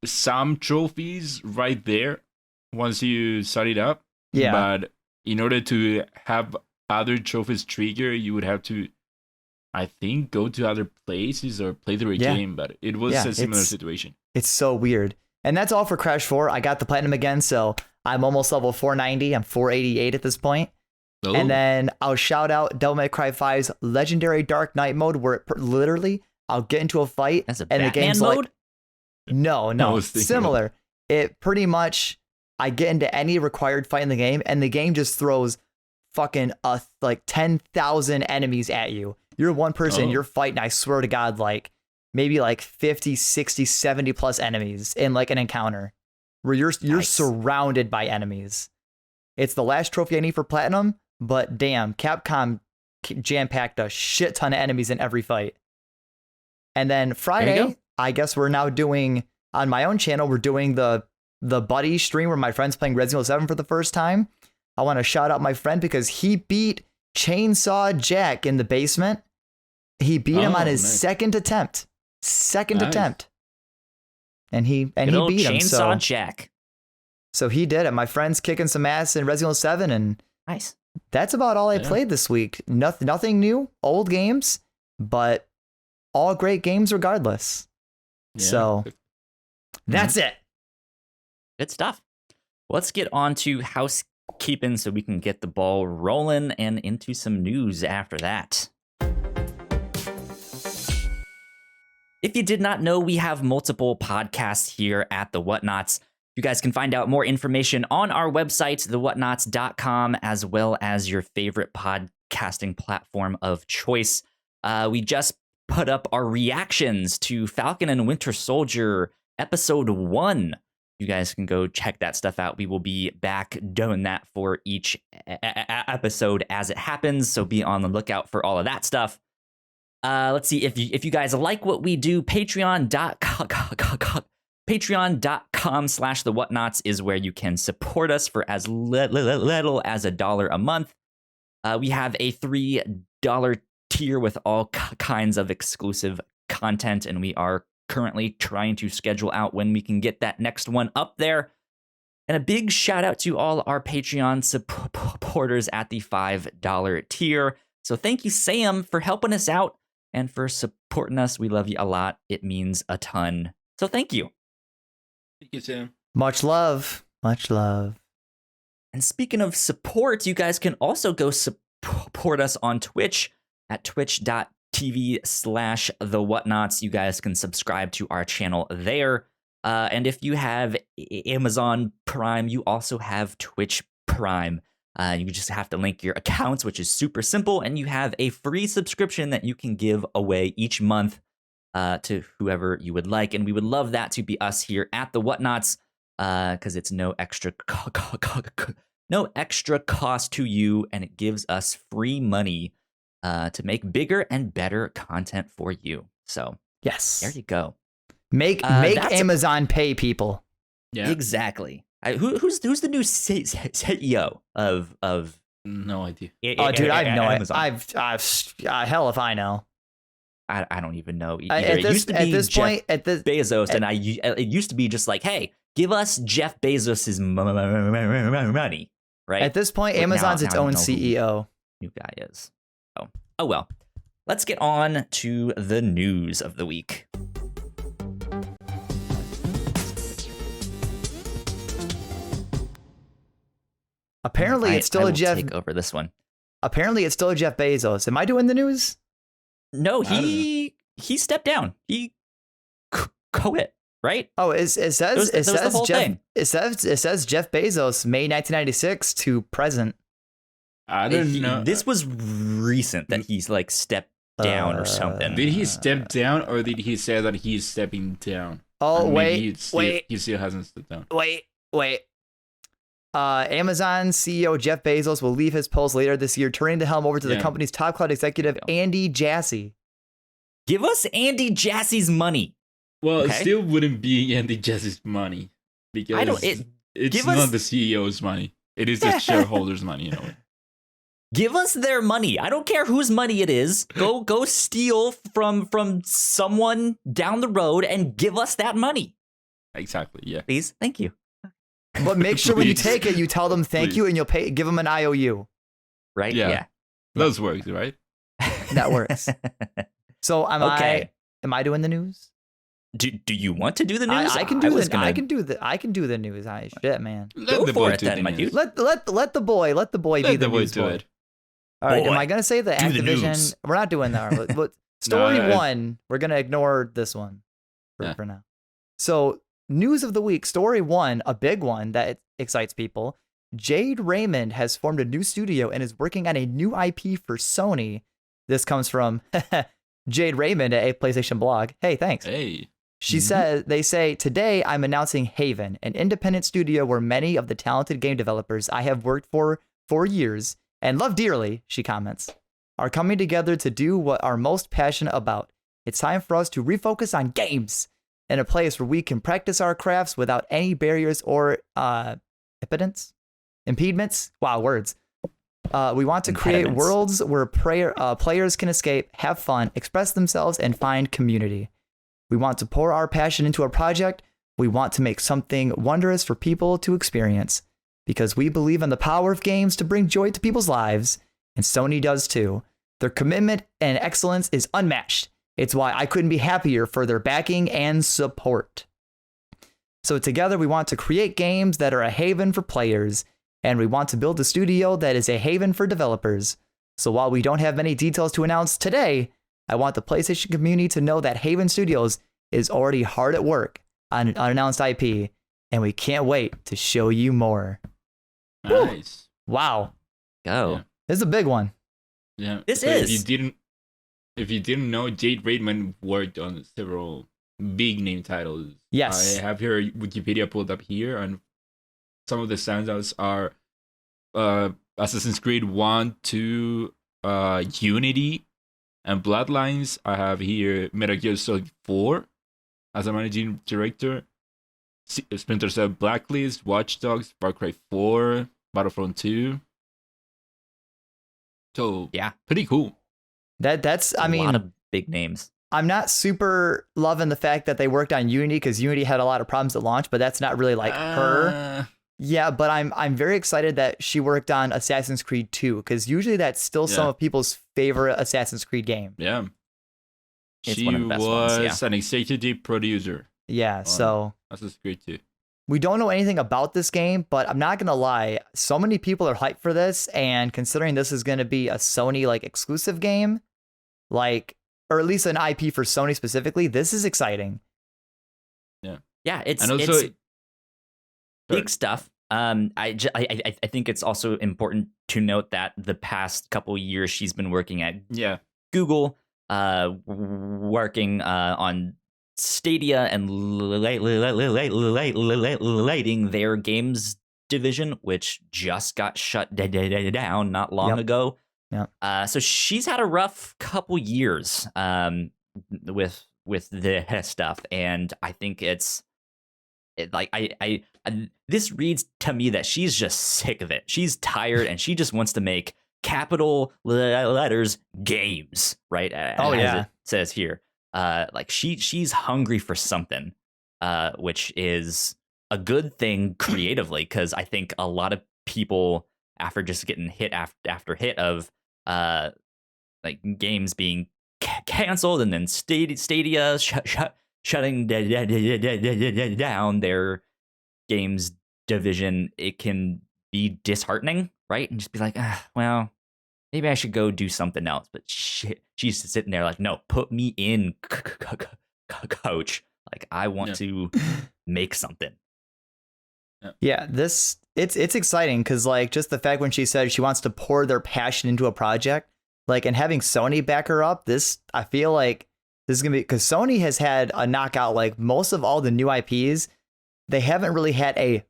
some trophies right there once you start it up. Yeah. But in order to have other trophies trigger, you would have to, I think, go to other places or play through a game. But it was a similar situation. It's so weird. And that's all for Crash 4. I got the platinum again, so I'm almost level 490. I'm 488 at this point. Oh. And then I'll shout out Devil May Cry 5's Legendary Dark Knight mode, where it literally I'll get into a fight and the game's mode? like, no, similar. It pretty much, I get into any required fight in the game, and the game just throws fucking like 10,000 enemies at you. You're one person, you're fighting, I swear to God, like maybe like 50, 60, 70 plus enemies in like an encounter where you're surrounded by enemies. It's the last trophy I need for platinum, but damn, Capcom jam-packed a shit ton of enemies in every fight. And then Friday, I guess we're now doing, on my own channel, we're doing the buddy stream where my friend's playing Resident Evil 7 for the first time. I want to shout out my friend because he beat Chainsaw Jack in the basement. He beat him on his second attempt. And he beat him. Chainsaw Jack. So he did it. My friend's kicking some ass in Resident Evil 7, and nice. That's about all I played this week. Nothing new, old games, but all great games regardless. Yeah. So that's it. Good stuff. Let's get on to housekeeping so we can get the ball rolling and into some news after that. If you did not know, we have multiple podcasts here at the Whatnauts. You guys can find out more information on our website, thewhatnauts.com, as well as your favorite podcasting platform of choice. We just put up our reactions to Falcon and Winter Soldier episode 1. You guys can go check that stuff out. We will be back doing that for each episode as it happens, so be on the lookout for all of that stuff. Let's see, if you guys like what we do, patreon.com/thewhatnauts is where you can support us for as little as $1 a month. We have a $3 tier with all kinds of exclusive content, and we are currently trying to schedule out when we can get that next one up there. And a big shout out to all our Patreon supporters at the $5 tier. So thank you, Sam, for helping us out and for supporting us. We love you a lot. It means a ton. So thank you. Thank you, Sam. Much love. Much love. And speaking of support, you guys can also go support us on Twitch at twitch.tv/the Whatnauts. You guys can subscribe to our channel there. And if you have Amazon Prime, you also have Twitch Prime. You just have to link your accounts, which is super simple, and you have a free subscription that you can give away each month to whoever you would like. And we would love that to be us here at the Whatnauts, because it's no extra cost to you, and it gives us free money to make bigger and better content for you. So Yes. there you go. Make Amazon pay people. Yeah. Exactly. Who's the new CEO of? No idea. Oh, dude, I have no Amazon? idea. Hell if I know. I don't even know. At this point, Bezos, and it used to be just like, hey, give us Jeff Bezos's money, right? At this point, But Amazon's now its I don't own know who CEO. new guy is. Oh well. Let's get on to the news of the week. Apparently, it's still I a will Jeff. take over this one. Apparently, it's still a Jeff Bezos. Am I doing the news? No, I don't he stepped down. He quit, right? Oh, it says That was the whole Jeff. thing. It says Jeff Bezos, May 1996 to present. I don't know. This was recent that he's like stepped down or something. Did he step down, or did he say that he's stepping down? Oh, And maybe wait. he still hasn't stepped down. Wait. Amazon CEO Jeff Bezos will leave his post later this year, turning the helm over to the Yeah. company's top cloud executive, Andy Jassy. Give us Andy Jassy's money. Well, it Okay. still wouldn't be Andy Jesse's money because it's give not us- the CEO's money. It is the shareholders' money, in a way. Give us their money. I don't care whose money it is. Go steal from someone down the road and give us that money. Exactly. Yeah. Please. Thank you. But make sure when you Please. take it, you tell them thank you, and you'll give them an IOU. Right? Yeah. Those works, right? That works. So am Okay. I doing the news? Do you want to do the news? I can do was the gonna I can do the news. Shit, man. Let Go the for boy it do then, the my news. dude. Let the boy be Let the the boy news do boy. it. All right, am Boy, I gonna say the do the Activision? news. We're not doing that. But story No, one, we're gonna ignore this one Yeah. for now. So news of the week, story one, a big one that excites people. Jade Raymond has formed a new studio and is working on a new IP for Sony. This comes from Jade Raymond at a PlayStation blog. Hey, thanks. Hey. She says, they say, today I'm announcing Haven, an independent studio where many of the talented game developers I have worked for years and love dearly, she comments, are coming together to do what are most passionate about. It's time for us to refocus on games in a place where we can practice our crafts without any barriers or impediments. Wow, words. We want to create Impediments. worlds where players can escape, have fun, express themselves, and find community. We want to pour our passion into a project. We want to make something wondrous for people to experience because we believe in the power of games to bring joy to people's lives, and Sony does too. Their commitment and excellence is unmatched. It's why I couldn't be happier for their backing and support. So together we want to create games that are a haven for players, and we want to build a studio that is a haven for developers. So while we don't have many details to announce today, I want the PlayStation community to know that Haven Studios is already hard at work on an unannounced IP, and we can't wait to show you more. Nice. Wow, Go. Yeah. this is a big one. Yeah. This So is. If you didn't know, Jade Raymond worked on several big name titles. Yes. I have her Wikipedia pulled up here, and some of the standouts are Assassin's Creed 1, 2, Unity, and Bloodlines. I have here Metal Gear Solid 4 as a managing director. Splinter Cell Blacklist, Watch Dogs, Far Cry 4, Battlefront 2. So Yeah. pretty cool. That's I a mean, lot of big names. I'm not super loving the fact that they worked on Unity because Unity had a lot of problems at launch, but that's not really like her. Yeah, but I'm very excited that she worked on Assassin's Creed 2 because usually that's still some Yeah. of people's favorite Assassin's Creed game. Yeah. It's She one of the best was ones, an executive producer Yeah, so That's great too. we don't know anything about this game, but I'm not gonna lie, so many people are hyped for this, and considering this is gonna be a Sony like exclusive game, like, or at least an IP for Sony specifically, this is exciting. Yeah, it's And also, big stuff. I think it's also important to note that the past couple years she's been working at Google, working on Stadia and lighting their games division, which just got shut down not long ago. Yeah. So she's had a rough couple years with the stuff, and I think it's like this reads to me that she's just sick of it. She's tired and she just wants to make capital letters games, right? As it says here. Like she's hungry for something, which is a good thing creatively, because I think a lot of people, after just getting hit after hit of like games being canceled and then Stadia shutting down their games division, it can be disheartening, right? And just be like, well, maybe I should go do something else. But she's sitting there like, no, put me in, coach. Like, I want to make something. Yeah, it's exciting because like just the fact when she said she wants to pour their passion into a project, like, and having Sony back her up, I feel like this is gonna be, because Sony has had a knockout. Like most of all the new IPs, they haven't really had a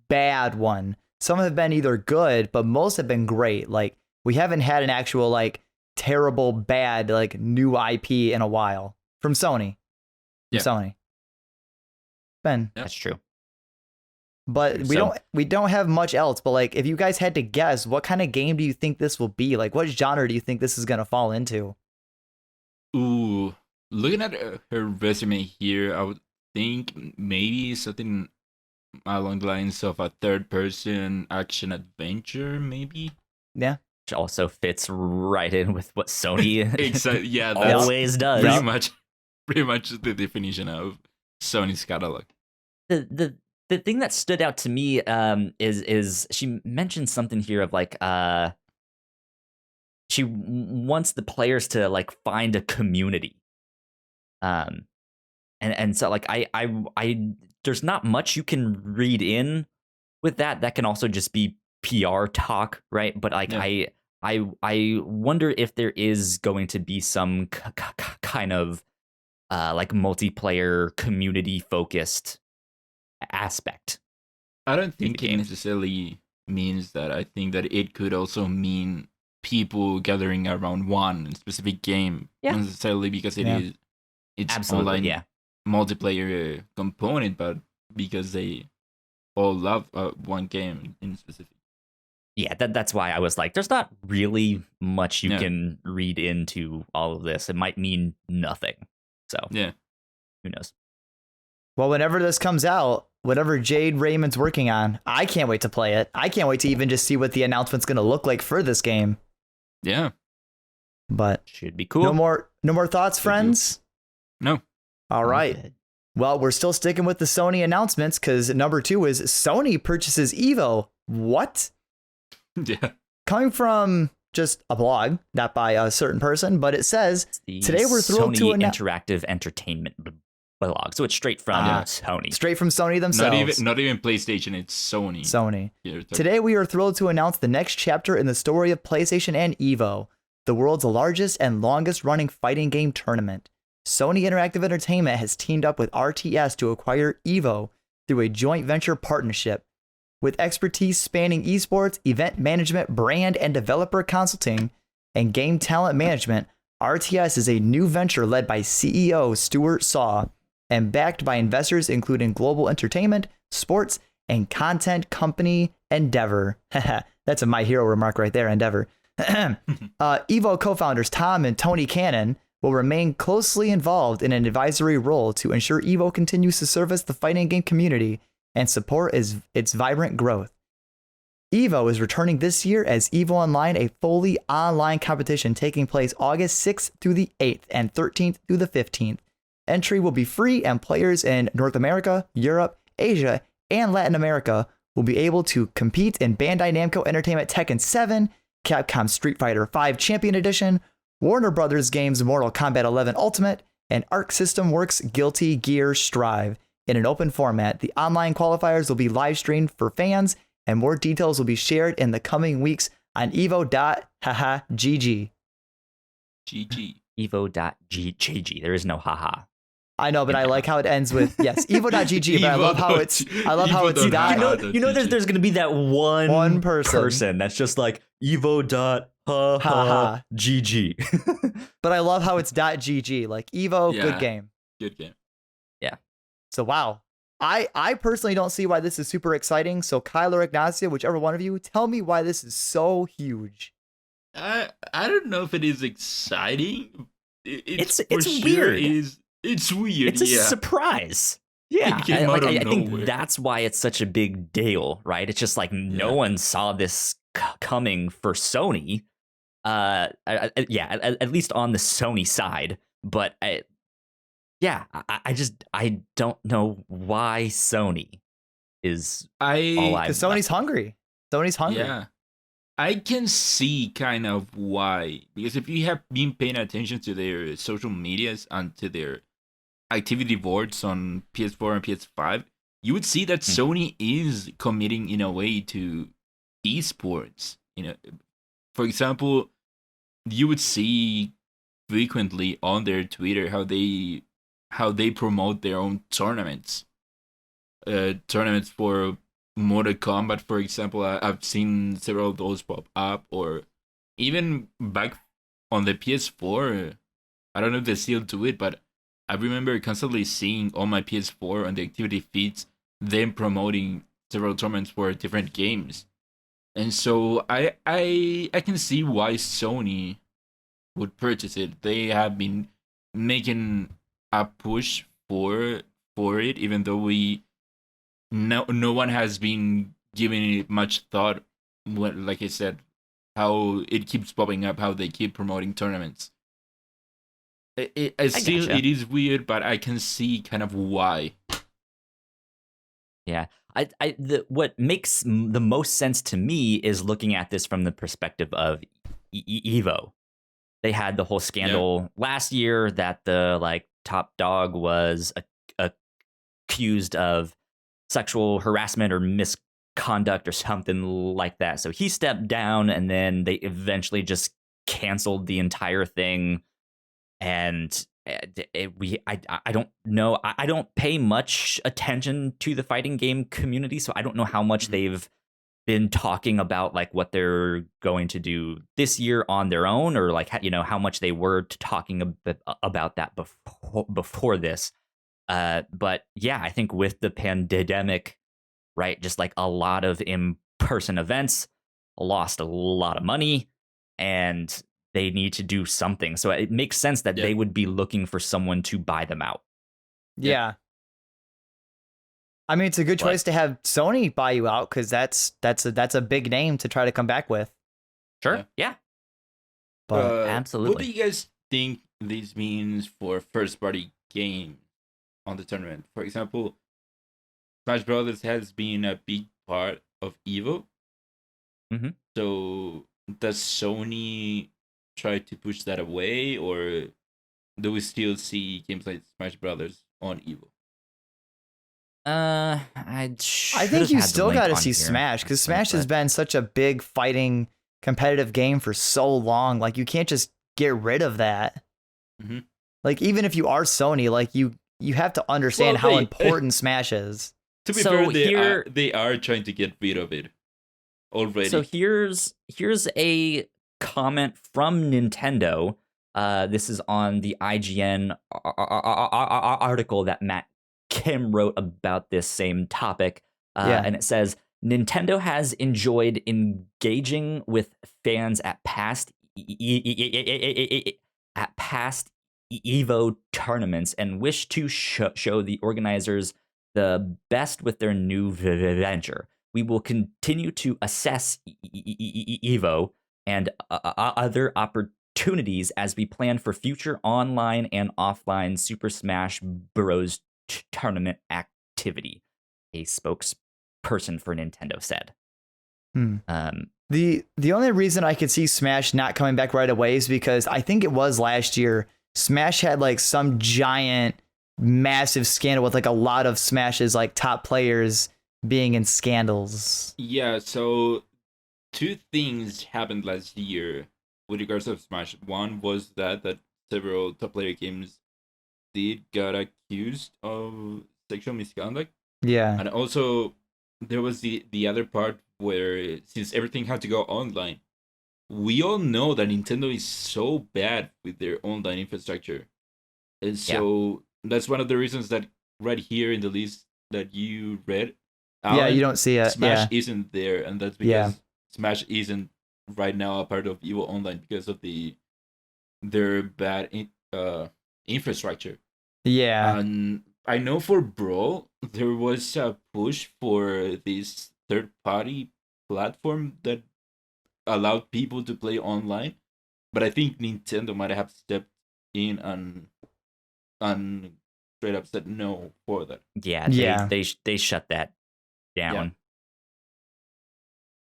bad one. Some have been either good, but most have been great. Like we haven't had an actual like terrible bad like new IP in a while from Sony. Sony. Ben. That's true. But we don't have much else. But like, if you guys had to guess, what kind of game do you think this will be? Like, what genre do you think this is gonna fall into? Ooh, looking at her resume here, I would think maybe something along the lines of a third-person action adventure, maybe. Yeah, which also fits right in with what Sony always does. Pretty much the definition of Sony's catalog. The thing that stood out to me is she mentioned something here of like she wants the players to like find a community, and so like I there's not much you can read in with that. That can also just be PR talk, right? But like I wonder if there is going to be some kind of like multiplayer community focused aspect. I don't think it necessarily means that. I think that it could also mean people gathering around one specific game, not necessarily because it's absolutely online multiplayer component, but because they all love one game in specific. Yeah, that's why I was like, there's not really much you can read into all of this. It might mean nothing. So who knows? Well, whenever this comes out, whatever Jade Raymond's working on, I can't wait to play it. I can't wait to even just see what the announcement's going to look like for this game. Yeah. But should be cool. No more thoughts, friends? No. All right. Well, we're still sticking with the Sony announcements because number 2 is Sony purchases Evo. What? Yeah. Coming from just a blog, not by a certain person, but it says, today we're thrilled Sony Interactive Entertainment blog. So it's straight from Sony. Straight from Sony themselves. Not even PlayStation, it's Sony. Sony. Today we are thrilled to announce the next chapter in the story of PlayStation and Evo, the world's largest and longest running fighting game tournament. Sony Interactive Entertainment has teamed up with RTS to acquire Evo through a joint venture partnership. With expertise spanning esports, event management, brand and developer consulting, and game talent management, RTS is a new venture led by CEO Stuart Saw and backed by investors including global entertainment, sports, and content company Endeavor. That's a My Hero remark right there, Endeavor. Evo co-founders Tom and Tony Cannon will remain closely involved in an advisory role to ensure Evo continues to service the fighting game community and support its vibrant growth. Evo is returning this year as Evo Online, a fully online competition taking place August 6th through the 8th and 13th through the 15th. Entry will be free, and players in North America, Europe, Asia, and Latin America will be able to compete in Bandai Namco Entertainment Tekken 7, Capcom Street Fighter V Champion Edition, Warner Brothers Games Mortal Kombat 11 Ultimate, and Arc System Works Guilty Gear Strive in an open format. The online qualifiers will be live streamed for fans, and more details will be shared in the coming weeks on evo.gg. GG. Evo.gg. There is no haha. I know, but I like how it ends with yes, evo.gg. But I love how it's You know, there's gonna be that one person that's just like evo.gg. But I love how it's .gg, like Evo, good game. Good game. Yeah. So wow. I personally don't see why this is super exciting. So Kyle or Ignacio, whichever one of you, tell me why this is so huge. I don't know if it is exciting. It's weird. It's weird. It's a surprise. Yeah, I think that's why it's such a big deal, right? It's just like no one saw this coming for Sony. At least on the Sony side. But I don't know why Sony is because Sony's hungry. Sony's hungry. Yeah. I can see kind of why, because if you have been paying attention to their social medias and to their activity boards on PS4 and PS5, you would see that Sony is committing in a way to esports. You know, for example, you would see frequently on their Twitter how they promote their own tournaments. Tournaments for Mortal Kombat, for example. I've seen several of those pop up, or even back on the PS4. I don't know if they still do it, but I remember constantly seeing on my PS4 on the activity feeds them promoting several tournaments for different games. And so I can see why Sony would purchase it. They have been making a push for it, even though no one has been giving it much thought. Like I said, how it keeps popping up, how they keep promoting tournaments. It is weird, but I can see kind of why. Yeah, what makes the most sense to me is looking at this from the perspective of Evo. They had the whole scandal last year that the top dog was accused of sexual harassment or misconduct or something like that. So he stepped down, and then they eventually just canceled the entire thing. And I don't know. I don't pay much attention to the fighting game community, so I don't know how much they've been talking about what they're going to do this year on their own, or how much they were talking about that before this. But yeah, I think with the pandemic, right, just a lot of in-person events lost a lot of money, and they need to do something. So it makes sense that they would be looking for someone to buy them out. Yeah. I mean, it's a good choice to have Sony buy you out, because that's a big name to try to come back with. Sure. Yeah. But absolutely. What do you guys think this means for first-party games on the tournament? For example, Smash Brothers has been a big part of Evo. Mm-hmm. So does Sony try to push that away, or do we still see games like Smash Brothers on Evo? I think you still got to see Smash, because Smash has been such a big fighting competitive game for so long. You can't just get rid of that. Mm-hmm. Even if you are Sony, you have to understand how important Smash is. To be fair, they are trying to get rid of it already. So here's a comment from Nintendo. This is on the IGN article that Matt Kim wrote about this same topic. And it says, Nintendo has enjoyed engaging with fans at past Evo tournaments and wish to show the organizers the best with their new venture. We will continue to assess Evo and other opportunities as we plan for future online and offline Super Smash Bros. Tournament activity, a spokesperson for Nintendo said. The only reason I could see Smash not coming back right away is because I think it was last year Smash had like some giant massive scandal with like a lot of Smash's like top players being in scandals. Yeah, so two things happened last year with regards to Smash. One was that several top player games got accused of sexual misconduct. Yeah. And also there was the other part where, since everything had to go online, we all know that Nintendo is so bad with their online infrastructure. And so that's one of the reasons that right here in the list that you read, Alan, you don't see it. Smash isn't there, and that's because Smash isn't right now a part of EVO Online because of their bad infrastructure. Yeah. And I know for Brawl, there was a push for this third-party platform that allowed people to play online, but I think Nintendo might have stepped in and straight up said no for that. Yeah, they shut that down. Yeah.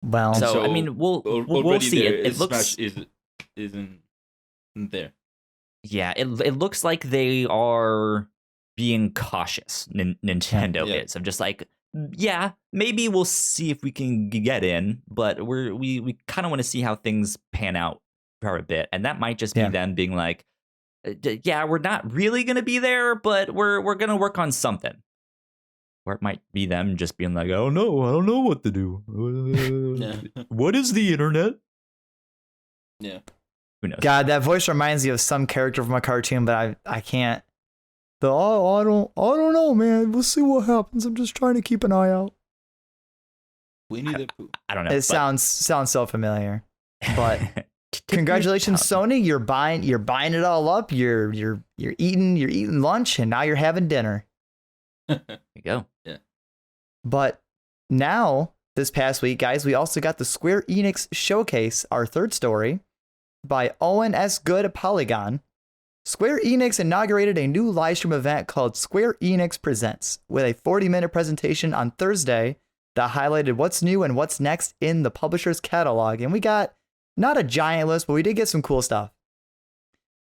Well, so I mean, we'll see. It looks Smash isn't there. Yeah, it looks like they are being cautious. Nintendo is. I'm just like, yeah, maybe we'll see if we can get in, but we kind of want to see how things pan out for a bit, and that might just be them being like, yeah, we're not really gonna be there, but we're gonna work on something. Or it might be them just being like, oh no, I don't know what to do. What is the internet? Yeah. Who knows? God, that voice reminds me of some character from a cartoon, but I can't. I don't know, man. We'll see what happens. I'm just trying to keep an eye out. We need I don't know. It sounds so familiar. But congratulations, Sony. You're buying it all up. You're eating lunch, and now you're having dinner. There you go. Yeah. But now, this past week, guys, we also got the Square Enix Showcase, our third story, by Owen S. Good Polygon. Square Enix inaugurated a new livestream event called Square Enix Presents, with a 40-minute presentation on Thursday that highlighted what's new and what's next in the publisher's catalog. And we got not a giant list, but we did get some cool stuff.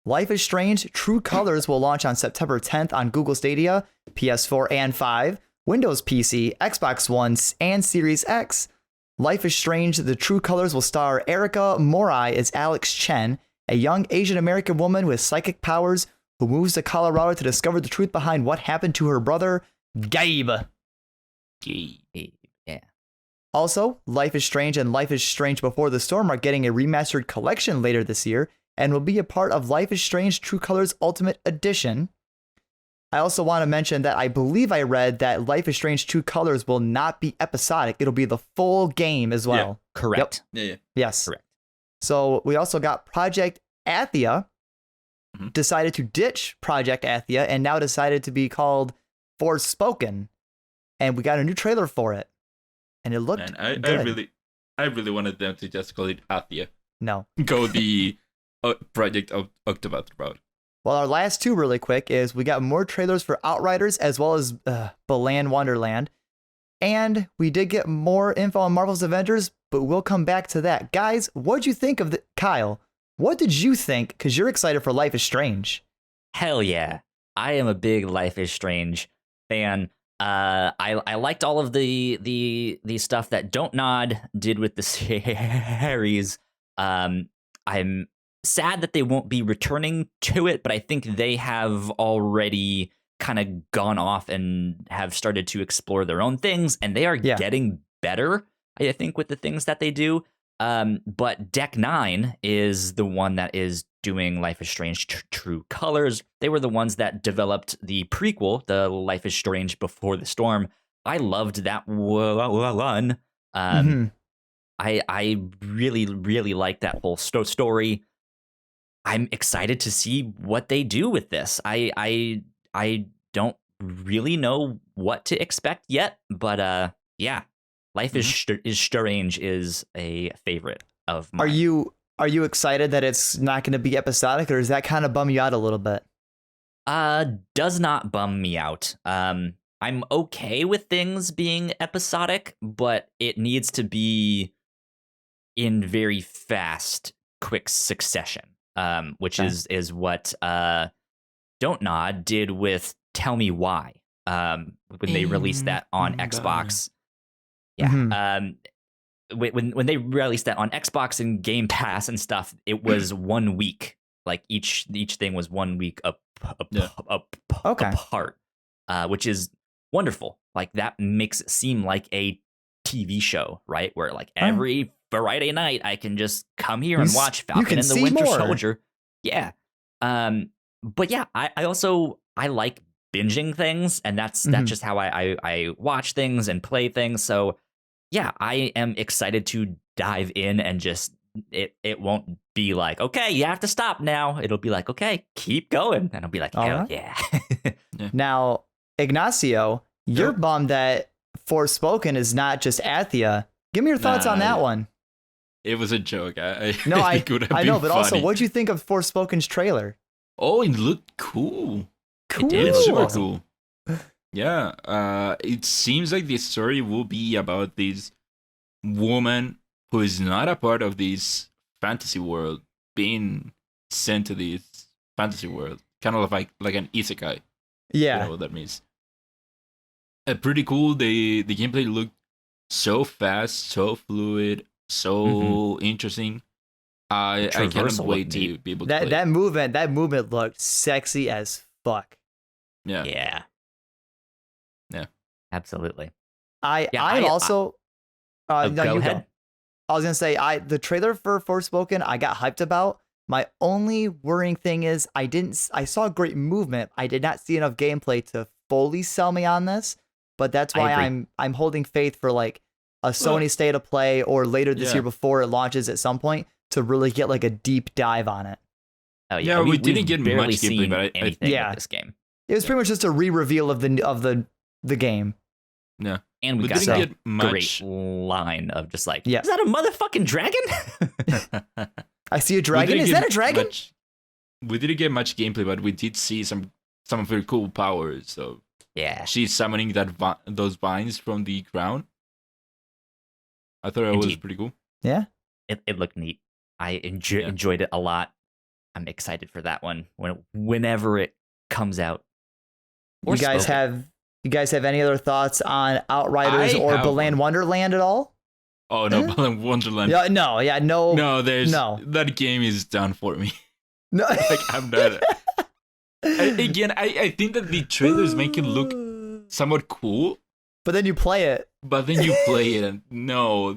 Life is Strange True Colors will launch on September 10th on Google Stadia, PS4 and 5, Windows PC, Xbox One, and Series X. Life is Strange The True Colors will star Erica Morai as Alex Chen, a young Asian American woman with psychic powers who moves to Colorado to discover the truth behind what happened to her brother, Gabe. Yeah. Also, Life is Strange and Life is Strange Before the Storm are getting a remastered collection later this year and will be a part of Life is Strange True Colors Ultimate Edition. I also want to mention that I believe I read that Life is Strange True Colors will not be episodic. It'll be the full game as well. Yeah, correct. Yeah. Yes. Correct. So we also got Project Athia decided to ditch Project Athia and now decided to be called Forspoken. And we got a new trailer for it. And it looked good. I really wanted them to just call it Athia. No. Go the Project Octopath route. Well, our last two really quick is we got more trailers for Outriders as well as Balan Wonderland. And we did get more info on Marvel's Avengers, but we'll come back to that. Guys, what'd you think of Kyle, what did you think? Because you're excited for Life is Strange. Hell yeah. I am a big Life is Strange fan. I liked all of the stuff that Don't Nod did with the series. I'm sad that they won't be returning to it, but I think they have already kind of gone off and have started to explore their own things, and they are getting better, I think, with the things that they do. But Deck 9 is the one that is doing Life is Strange True Colors. They were the ones that developed the prequel, the Life is Strange Before the Storm. I loved that one. I really, really like that whole story. I'm excited to see what they do with this. I don't really know what to expect yet, but yeah, Life is Strange is a favorite of mine. Are you excited that it's not going to be episodic, or does that kind of bum you out a little bit? Does not bum me out. I'm okay with things being episodic, but it needs to be in very fast, quick succession. Which is what Don't Nod did with Tell Me Why. When they released that on Xbox. Yeah. Mm-hmm. When they released that on Xbox and Game Pass and stuff, it was 1 week. Like each thing was 1 week apart, which is wonderful. Like that makes it seem like a TV show, right? Where like every Friday night I can just come here and watch Falcon and the Winter Soldier. Yeah. But yeah, I like binging things, and that's just how I watch things and play things. So yeah, I am excited to dive in and just it won't be like, okay, you have to stop now. It'll be like, okay, keep going. And I'll be like, hell yeah. Now, Ignacio, you're bummed that Forspoken is not just Athia. Give me your thoughts on that one. It was a joke. I know, but also, what'd you think of Forspoken's trailer? Oh, it looked cool. Cool. It was super cool. Yeah. It seems like the story will be about this woman who is not a part of this fantasy world being sent to this fantasy world. Kind of like an isekai. Yeah. You know what that means. Pretty cool. The gameplay looked so fast, so fluid, so interesting. I can't wait to be able to play. That movement looked sexy as fuck. Yeah. Absolutely. Go ahead. I was gonna say the trailer for Forspoken I got hyped about. My only worrying thing is I saw great movement. I did not see enough gameplay to fully sell me on this, but that's why I'm holding faith for like a Sony State of Play or later this year before it launches at some point to really get like a deep dive on it. Oh yeah, we didn't get much gameplay, but anything with this game. It was pretty much just a re-reveal of the game. Yeah. And we got a great line of just like, is that a motherfucking dragon? I see a dragon. Is that a dragon? We didn't get much gameplay, but we did see some of her cool powers. So yeah, she's summoning those vines from the ground. I thought it was pretty cool. Yeah, it looked neat. I enjoyed it a lot. I'm excited for that one whenever it comes out. You guys have any other thoughts on Outriders or Balan Wonderland at all? Oh no, Balan Wonderland. No. That game is done for me. No, like I'm not. I think that the trailers make it look somewhat cool. But then you play it. And no,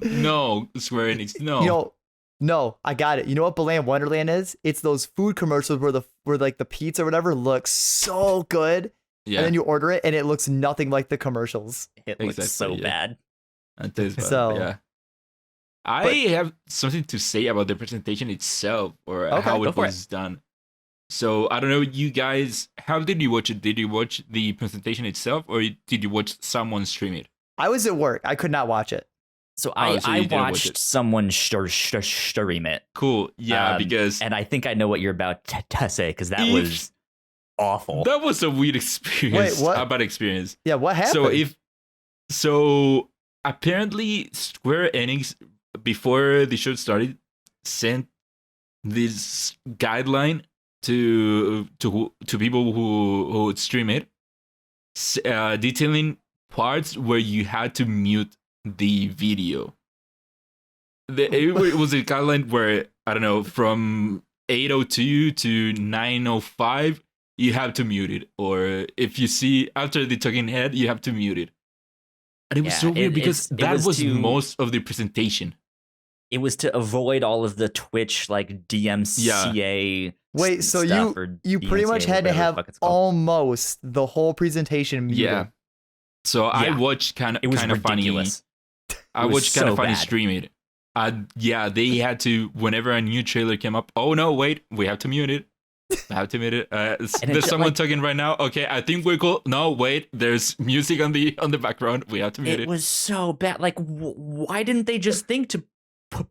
Square Enix, no. No, I got it. You know what Balan Wonderland is? It's those food commercials where like the pizza or whatever looks so good. Yeah. And then you order it and it looks nothing like the commercials. It looks so bad. It is bad, yeah. I have something to say about the presentation itself or how it was done. So I don't know, you guys, how did you watch it? Did you watch the presentation itself or did you watch someone stream it? I was at work. I could not watch it. So I watched someone stream it. Cool. Yeah, because... And I think I know what you're about to say, because that was awful. That was a weird experience. Wait, what? A bad experience. Yeah, what happened? So apparently Square Enix, before the show started, sent this guideline to people who would stream it, detailing parts where you had to mute the video. It was a guideline where, I don't know, from 8:02 to 9:05, you have to mute it. Or if you see after the talking head, you have to mute it. And it was so weird because that was most of the presentation. It was to avoid all of the Twitch, like, DMCA. Wait, so you pretty much had to have almost the whole presentation muted. Yeah. So I watched kind of funny. I watched kind of funny stream it. They had to, whenever a new trailer came up. Oh no, wait, we have to mute it. There's someone talking right now. Okay, I think we're cool. No, wait, there's music on the background. We have to mute it. It was so bad. Like, why didn't they just think to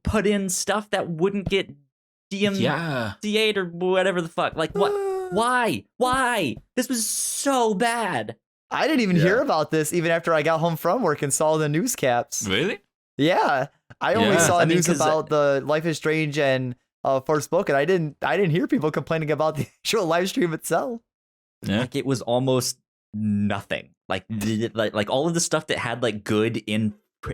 put in stuff that wouldn't get DMC8 or whatever the fuck. Like, what? Why? This was so bad. I didn't even hear about this even after I got home from work and saw the news caps. Really? Yeah, I only saw news about the Life is Strange and Forspoken. I didn't hear people complaining about the actual live stream itself. Yeah. Like, it was almost nothing. Like all of the stuff that had like good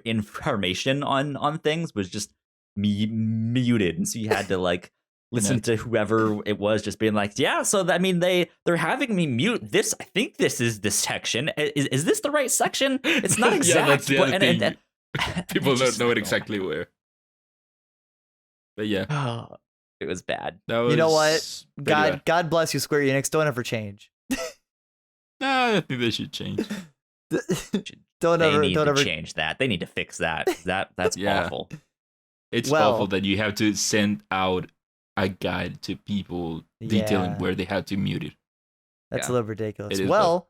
information on things was just muted, and so you had to like listen to whoever it was just being like, yeah, so I mean they're having me mute this. I think this is this section. Is this the right section? It's not exact. Yeah, that's the other thing. And People don't know it exactly where. But yeah, it was bad. You know what? God bless you, Square Enix. Don't ever change. No, I think they should change. Don't ever change that. They need to fix that. That's awful. It's awful that you have to send out a guide to people detailing where they have to mute it. That's a little ridiculous. Well,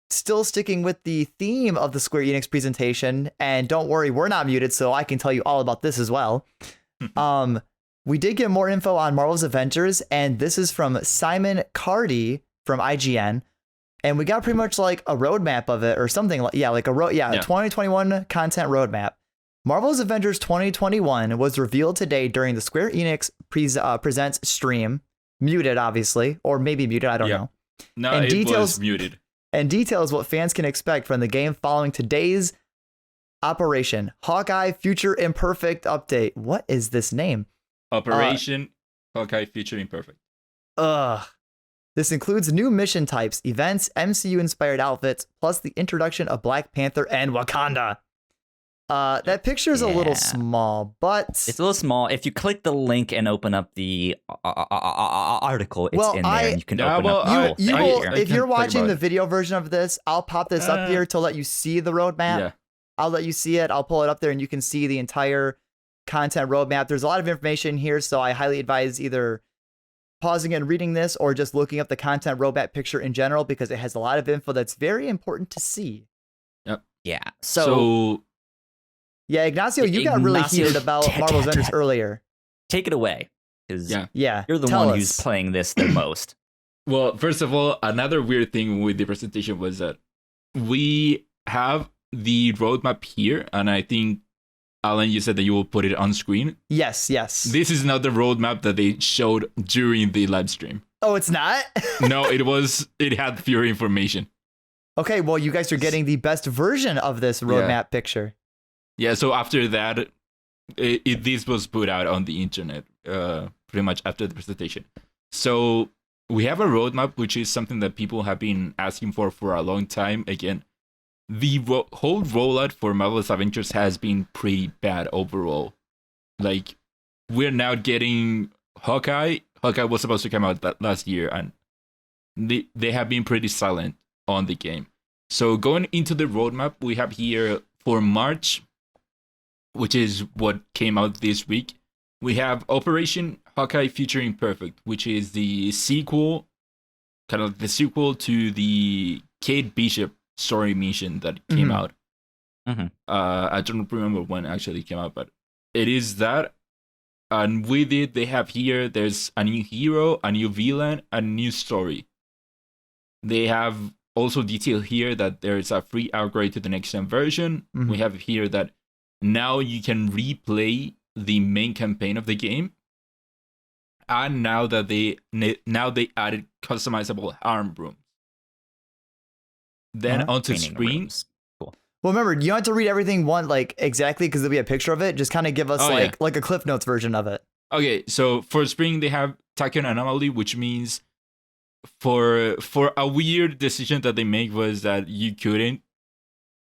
still sticking with the theme of the Square Enix presentation, and don't worry, we're not muted, so I can tell you all about this as well. We did get more info on Marvel's Avengers, and this is from Simon Cardy from IGN, and we got pretty much like a roadmap of it or something like 2021 content roadmap. Marvel's Avengers 2021 was revealed today during the Square Enix Presents stream. Muted, obviously, or maybe muted, I don't know. No, it was muted. And details what fans can expect from the game following today's Operation Hawkeye Future Imperfect update. What is this name? Operation Hawkeye Future Imperfect. This includes new mission types, events, MCU-inspired outfits, plus the introduction of Black Panther and Wakanda. That picture is a little small, but it's a little small. If you click the link and open up the article, it's in there, and you can open up. If you're watching the video version of this, I'll pop this up here to let you see the roadmap. Yeah. I'll let you see it. I'll pull it up there, and you can see the entire content roadmap. There's a lot of information here, so I highly advise either pausing and reading this or just looking up the content roadmap picture in general, because it has a lot of info that's very important to see. Yep. Yeah. So yeah, Ignacio, you got really heated about Marvel's Avengers earlier. Take it away. You're the Tell one us. who's playing this the most. Well, first of all, another weird thing with the presentation was that we have the roadmap here, and I think, Alan, you said that you will put it on screen. Yes. This is not the roadmap that they showed during the live stream. Oh, it's not? No, it had fewer information. Okay, well, you guys are getting the best version of this roadmap picture. Yeah, so after that, this was put out on the internet pretty much after the presentation. So we have a roadmap, which is something that people have been asking for a long time. Again, the whole rollout for Marvel's Avengers has been pretty bad overall. Like, we're now getting Hawkeye. Hawkeye was supposed to come out last year, and they have been pretty silent on the game. So going into the roadmap, we have here for March, which is what came out this week, we have Operation Hawkeye Future Imperfect, which is the sequel, kind of the sequel to the Kate Bishop story mission that came out. I don't remember when it actually came out, but it is that. And with it, they have here, there's a new hero, a new villain, a new story. They have also detailed here that there's a free upgrade to the next gen version. We have here that now you can replay the main campaign of the game, and now they added customizable harm rooms. Then onto screen. Cool. Well, remember, you don't have to read everything exactly because there'll be a picture of it. Just kind of give us like a Cliff Notes version of it. Okay, so for spring they have Tachyon Anomaly, which means for a weird decision that they make was that you couldn't.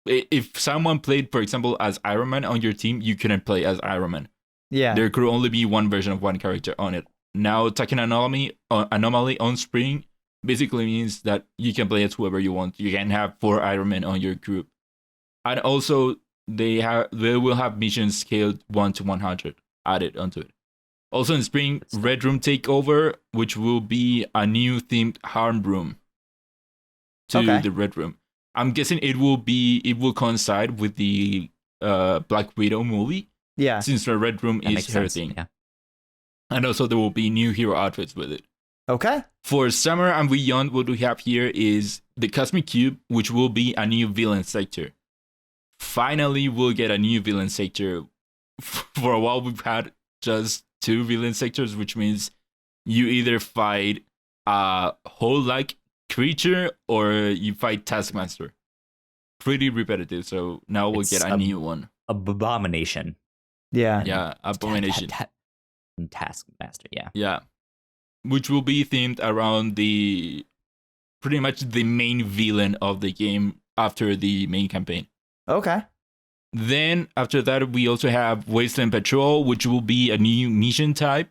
If someone played, for example, as Iron Man on your team, you couldn't play as Iron Man. Yeah. There could only be one version of one character on it. Now, Tachyon Anomaly on Spring basically means that you can play as whoever you want. You can have 4 Iron Men on your group. And also, they will have missions scaled 1 to 100 added onto it. Also in Spring, Red Room Takeover, which will be a new themed harm room to the Red Room. I'm guessing it will coincide with the Black Widow movie. Yeah. Since the Red Room is her thing. Yeah. And also there will be new hero outfits with it. Okay. For Summer and Beyond, what we have here is the Cosmic Cube, which will be a new villain sector. Finally, we'll get a new villain sector. For a while, we've had just 2 villain sectors, which means you either fight a whole-like creature or you fight Taskmaster. Pretty repetitive, so now we'll get a new one. Abomination. Yeah. Yeah, Abomination. Taskmaster, yeah. Yeah. Which will be themed around pretty much the main villain of the game after the main campaign. Okay. Then after that, we also have Wasteland Patrol, which will be a new mission type,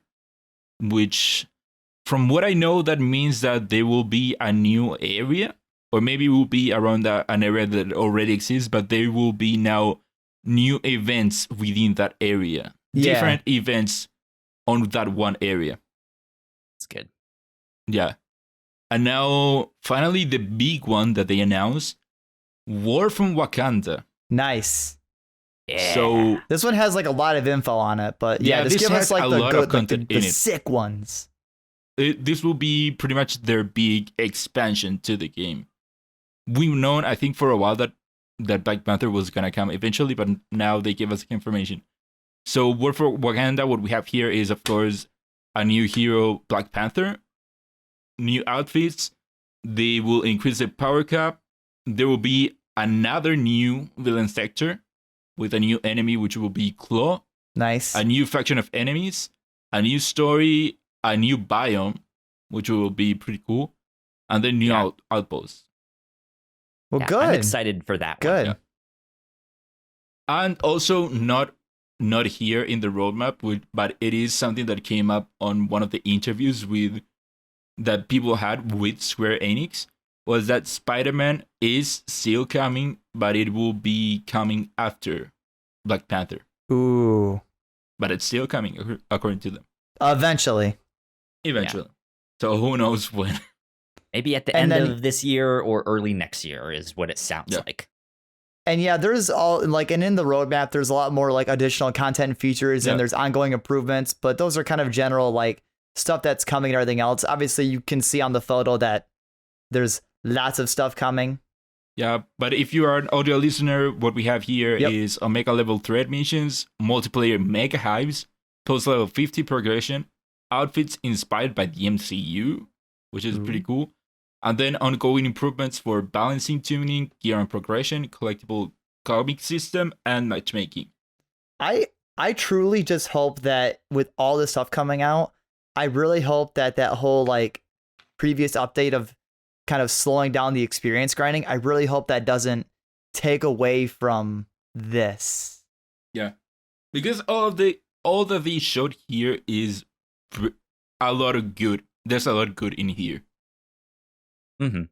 which from what I know, that means that there will be a new area, or maybe it will be around an area that already exists, but there will be now new events within that area. Yeah. Different events on that one area. It's good. Yeah. And now, finally, the big one that they announced, War from Wakanda. Nice. Yeah. So This one has like a lot of info on it, but yeah, Yeah, just this give has us like a the lot of good, like content the in it. sick ones. this will be pretty much their big expansion to the game. We've known, I think, for a while that Black Panther was going to come eventually, but now they give us information. So War for Wakanda, what we have here is, of course, a new hero, Black Panther, new outfits. They will increase the power cap. There will be another new villain sector with a new enemy, which will be Claw, Nice. a new faction of enemies, a new story, a new biome, which will be pretty cool, and then new outposts. Well, Yeah, good. I'm excited for that one. Good. Yeah. And also not here in the roadmap, but it is something that came up on one of the interviews that people had with Square Enix, was that Spider-Man is still coming, but it will be coming after Black Panther. Ooh. But it's still coming, according to them. Eventually. Eventually. So who knows when. Maybe at the And end then- of this year or early next year is what it sounds like. And yeah, there's and in the roadmap, there's a lot more like additional content and features, and there's ongoing improvements, but those are kind of general like stuff that's coming and everything else. Obviously, you can see on the photo that there's lots of stuff coming. Yeah, but if you are an audio listener, what we have here is Omega level threat missions, multiplayer mega hives, post level 50 progression, outfits inspired by the MCU, which is pretty cool. And then ongoing improvements for balancing, tuning, gear and progression, collectible comic system, and matchmaking. I truly just hope that with all this stuff coming out, I really hope that whole like previous update of kind of slowing down the experience grinding, I really hope that doesn't take away from this. Yeah. Because all that they showed here is a lot of good. There's a lot of good in here. Mm-hmm.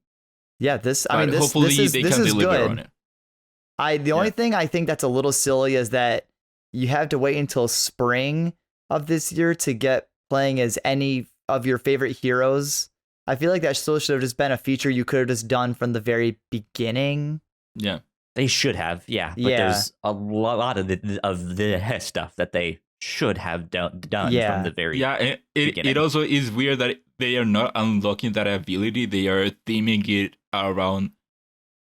Yeah, this But hopefully they can deliver good. on it. The only thing I think that's a little silly is that you have to wait until spring of this year to get playing as any of your favorite heroes. I feel like that still should have just been a feature you could have just done from the very beginning. Yeah. They should have, yeah. But there's a lot of the stuff that they should have done from the very beginning. It also is weird that they are not unlocking that ability. They are theming it around,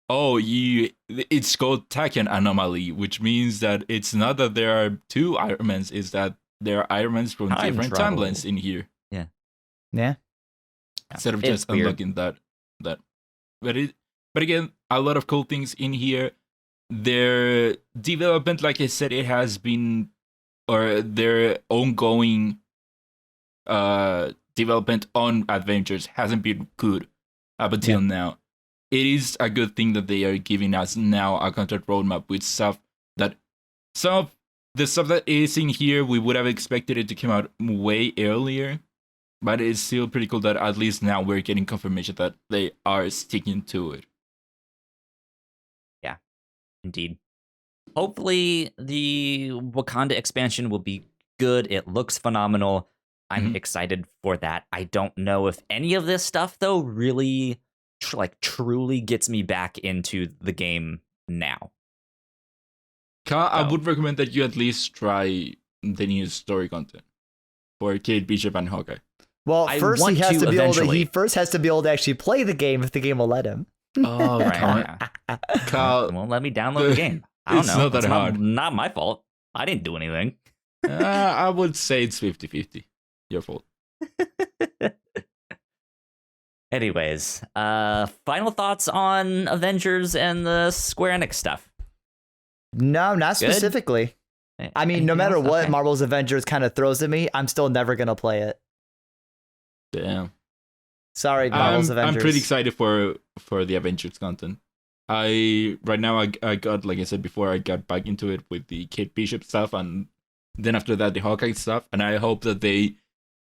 it's called Taken Anomaly, which means that it's not that there are 2 Ironmans, it's that there are Ironmans from different timelines in here. Yeah. Instead of It's just weird. unlocking that. But again, a lot of cool things in here. Their development, like I said, it has been, or their ongoing development on Avengers hasn't been good up until now. It is a good thing that they are giving us now a content roadmap with stuff that some of the stuff that is in here, we would have expected it to come out way earlier. But it's still pretty cool that at least now we're getting confirmation that they are sticking to it. Yeah, indeed. Hopefully the Wakanda expansion will be good. It looks phenomenal. I'm excited for that. I don't know if any of this stuff, though, really truly gets me back into the game now. I would recommend that you at least try the new story content. for Kate Bishop and Hawkeye. Well, I first want he has to to be able to. eventually. He first has to be able to actually play the game if the game will let him. Oh, Right. Kyle, It won't let me download the game. I don't It's know. not that It's hard. Not my fault. I didn't do anything. I would say it's 50-50. Your fault. Anyways, final thoughts on Avengers and the Square Enix stuff. No, not Good? specifically. I mean, no Anything matter else? what Okay. Marvel's Avengers kind of throws at me, I'm still never gonna play it. Damn. Sorry, Marvel's Avengers. I'm pretty excited for the Avengers content. Right now I got, like I said before, I got back into it with the Kate Bishop stuff, and then after that the Hawkeye stuff, and I hope that they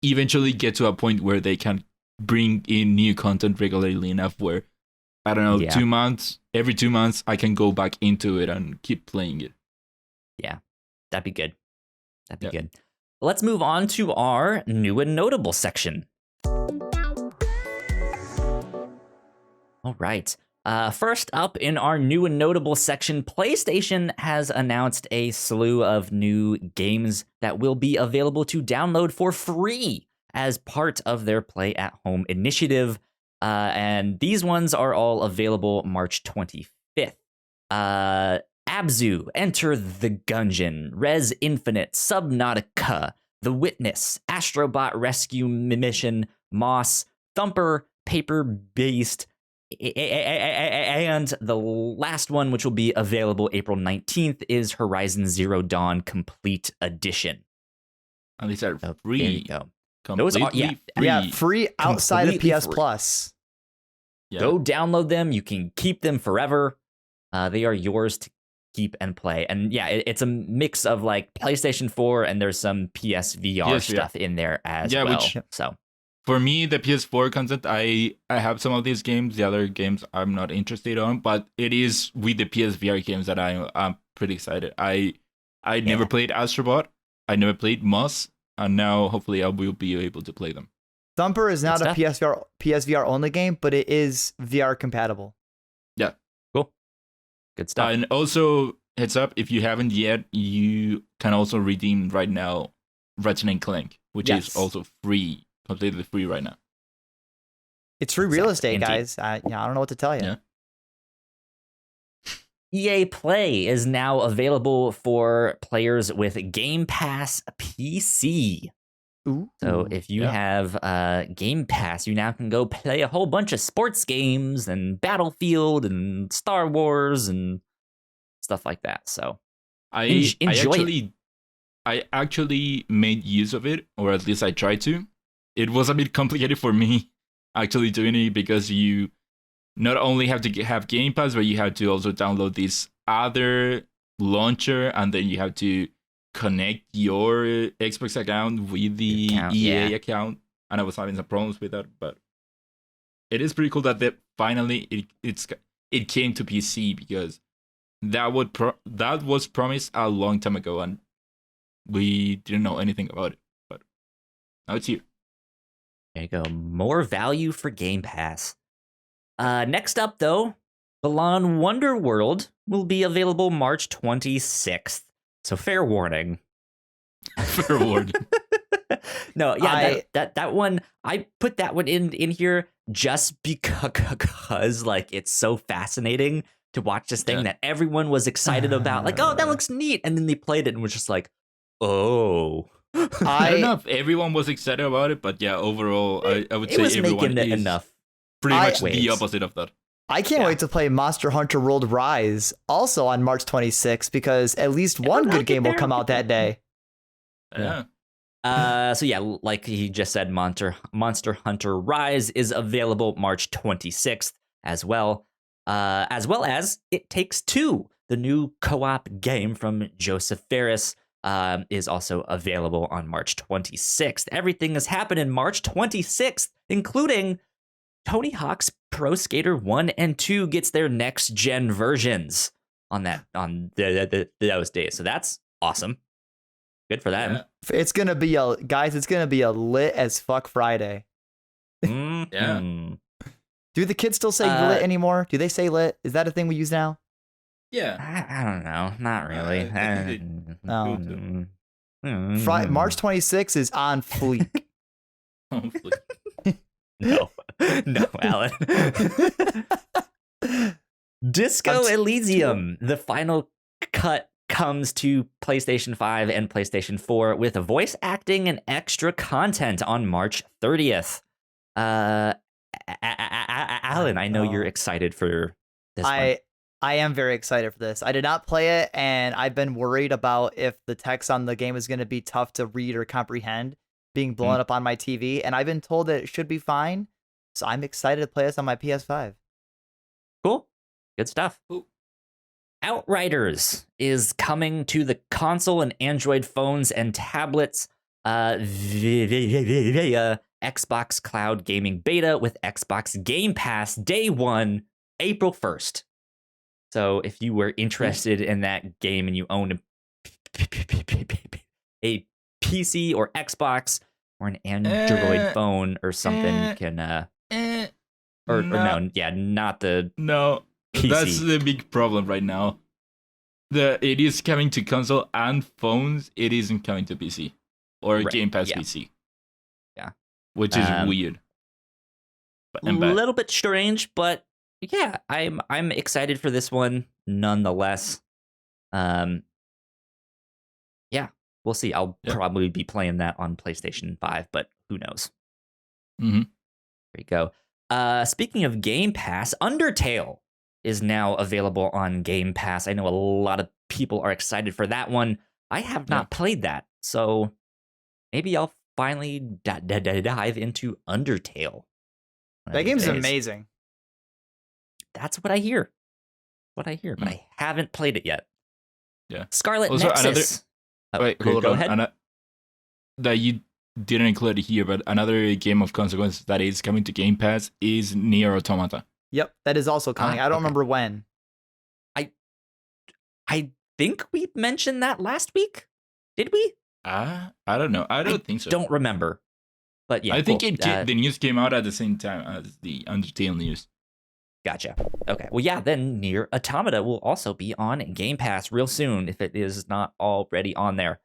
eventually get to a point where they can bring in new content regularly enough where, I don't know, Yeah. every 2 months I can go back into it and keep playing it. That'd be good. That'd be Yeah. good. Let's move on to our new and notable section. All right. First up in our new and notable section, PlayStation has announced a slew of new games that will be available to download for free as part of their Play at Home initiative. And these ones are all available March 25th. Abzu, Enter the Gungeon, Res Infinite, Subnautica, The Witness, Astrobot Rescue Mission, Moss, Thumper, Paper Beast, and the last one, which will be available April 19th, is Horizon Zero Dawn Complete Edition. And these are So free. there you go. Completely Those are- yeah. free. Yeah, free outside Completely of PS free. Plus. Yeah. Go download them. You can keep them forever. They are yours to keep and play. And yeah, it's a mix of like PlayStation 4 and there's some PSVR PSVR. stuff in there as Yeah, well. which- So For me, the PS4 content, I have some of these games. The other games I'm not interested on, but it is with the PSVR games that I'm pretty excited. I never played Astrobot. I never played Moss, and now hopefully I will be able to play them. Thumper is not a Good PSVR only game, but it is VR compatible. cool. Good stuff. And also, heads up, if you haven't yet, you can also redeem right now Ratchet and Clank, which Yes. is also free, completely free right now. It's free real Exactly, estate, indeed. guys. I don't know what to tell you. Yeah. EA Play is now available for players with Game Pass PC. Ooh. So if you have Game Pass, you now can go play a whole bunch of sports games and Battlefield and Star Wars and stuff like that. So enjoy it. I actually made use of it, or at least I tried to. It was a bit complicated for me actually doing it because you not only have to have Game Pass, but you have to also download this other launcher, and then you have to connect your Xbox account with the EA account. And I was having some problems with that, but it is pretty cool that finally it came to PC, because that was promised a long time ago, and we didn't know anything about it. But now it's here. There you go. More value for Game Pass. Next up, though, Balan Wonderworld will be available March 26th. So fair warning. Fair warning. No, yeah, that one, I put that one in here just because like it's so fascinating to watch this thing that everyone was excited about. Like, oh, that looks neat. And then they played it and was just like, oh. I don't know if everyone was excited about it, but yeah, overall, I would say was everyone making is enough. pretty much Wait. the opposite of that. I can't wait to play Monster Hunter World Rise also on March 26th, because at least one I'll good get game will there. come out that day. Yeah. So yeah, like he just said, Monster Hunter Rise is available March 26th as well as It Takes Two, the new co-op game from Joseph Ferris, is also available on March 26th. Everything is happening March 26th, including Tony Hawk's Pro Skater 1 and 2 gets their next gen versions on those days. So that's awesome. Good for them. It's gonna be a lit as fuck Friday. Mm-hmm. Do the kids still say lit anymore? Do they say lit? Is that a thing we use now? Yeah. I don't know. Not really. I think they No. do too. March 26th is on fleek. Hopefully. No, no, Alan. Disco Elysium, the final cut comes to PlayStation 5 and PlayStation 4 with voice acting and extra content on March 30th. Alan, I know you're excited for this one. I am very excited for this. I did not play it, and I've been worried about if the text on the game is going to be tough to read or comprehend being blown up on my TV, and I've been told that it should be fine, so I'm excited to play this on my PS5. Cool. Good stuff. Ooh. Outriders is coming to the console and Android phones and tablets via Xbox Cloud Gaming Beta with Xbox Game Pass day 1, April 1st. So if you were interested in that game and you own a PC or Xbox or an Android phone or something, you can not the PC. That's the big problem right now. It is coming to console and phones. It isn't coming to PC or Game Pass PC. Yeah, which is weird. A little bit strange, but yeah, I'm excited for this one nonetheless. Yeah, we'll see. I'll probably be playing that on PlayStation 5, but who knows? Mm-hmm. There you go. Speaking of Game Pass, Undertale is now available on Game Pass. I know a lot of people are excited for that one. I have not played that, so maybe I'll finally dive into Undertale. That game's amazing. That's what I hear. But I haven't played it yet. Yeah. Scarlet also, Nexus. Wait, hold go on. ahead. That you didn't include it here, but another game of consequence that is coming to Game Pass is Nier Automata. Yep, that is also coming. I don't remember when. I think we mentioned that last week. Did we? I don't know. I don't think so. Don't remember. But yeah, I think the news came out at the same time as the Undertale news. Gotcha. Okay. Well, yeah, then Nier Automata will also be on Game Pass real soon if it is not already on there.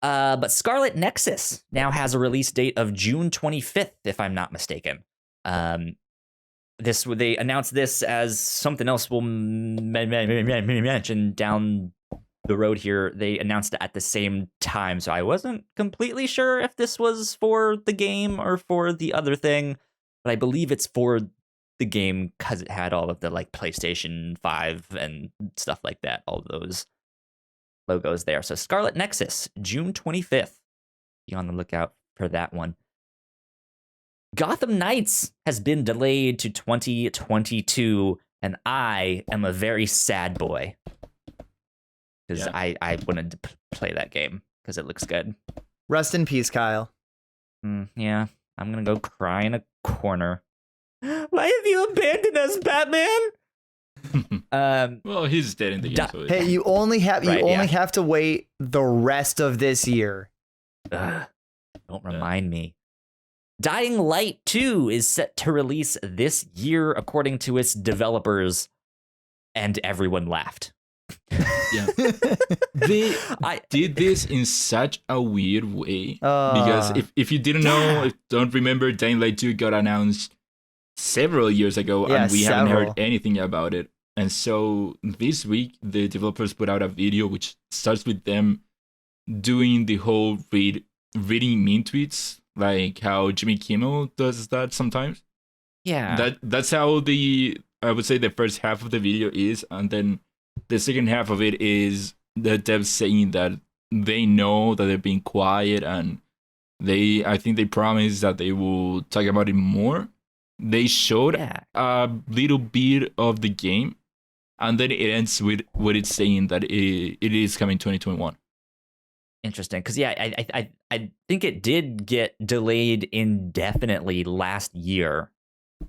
But Scarlet Nexus now has a release date of June 25th, if I'm not mistaken. They announced this as something else we'll mention down the road here. They announced it at the same time, so I wasn't completely sure if this was for the game or for the other thing, but I believe it's for the game because it had all of the like PlayStation 5 and stuff like that, all those logos there. So Scarlet Nexus, June 25th. Be on the lookout for that one. Gotham Knights has been delayed to 2022, and I am a very sad boy because I wanted to play that game because it looks good. Rest in peace, Kyle. Yeah, I'm gonna go cry in a corner. Why have you abandoned us, Batman? Well, he's dead in the game. So hey, you only have to wait the rest of this year. Don't remind me. Dying Light 2 is set to release this year, according to its developers, and everyone laughed. Yeah, they did this in such a weird way because if you didn't know, don't remember, Dying Light 2 got announced several years ago, and we haven't heard anything about it. And so this week, the developers put out a video which starts with them doing the whole reading meme tweets, like how Jimmy Kimmel does that sometimes. Yeah, that's how I would say the first half of the video is, and then the second half of it is the devs saying that they know that they're being quiet, and I think they promise that they will talk about it more. They showed a little bit of the game, and then it ends with what it's saying that it is coming 2021. Interesting, because I think it did get delayed indefinitely last year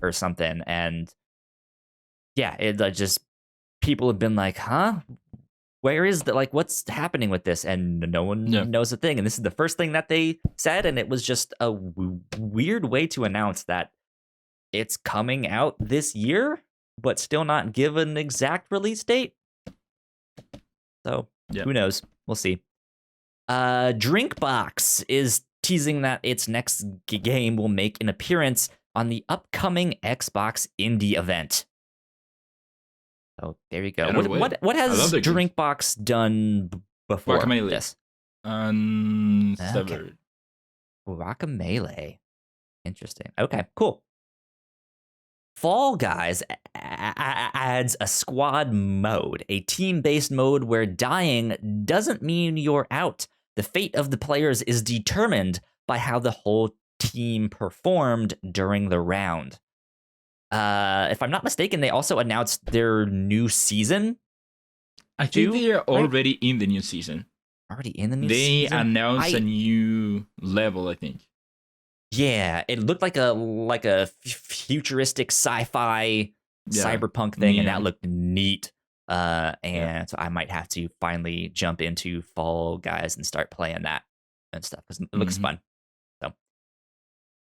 or something, and it just people have been like, huh? Where is what's happening with this? And no one knows a thing. And this is the first thing that they said, and it was just a weird way to announce that it's coming out this year, but still not give an exact release date. So who knows? We'll see. Drinkbox is teasing that its next game will make an appearance on the upcoming Xbox Indie event. Oh, there you go. What has Drinkbox done before this? Severed. Guacamelee. Interesting. Okay, cool. Fall Guys adds a squad mode, a team-based mode where dying doesn't mean you're out. The fate of the players is determined by how the whole team performed during the round. If I'm not mistaken, they also announced their new season. I think they are already in the new season. Already in the new season? They announced a new level, I think. Yeah, it looked like a futuristic sci-fi cyberpunk thing, and that looked neat. So I might have to finally jump into Fall Guys and start playing that and stuff because it looks fun. So,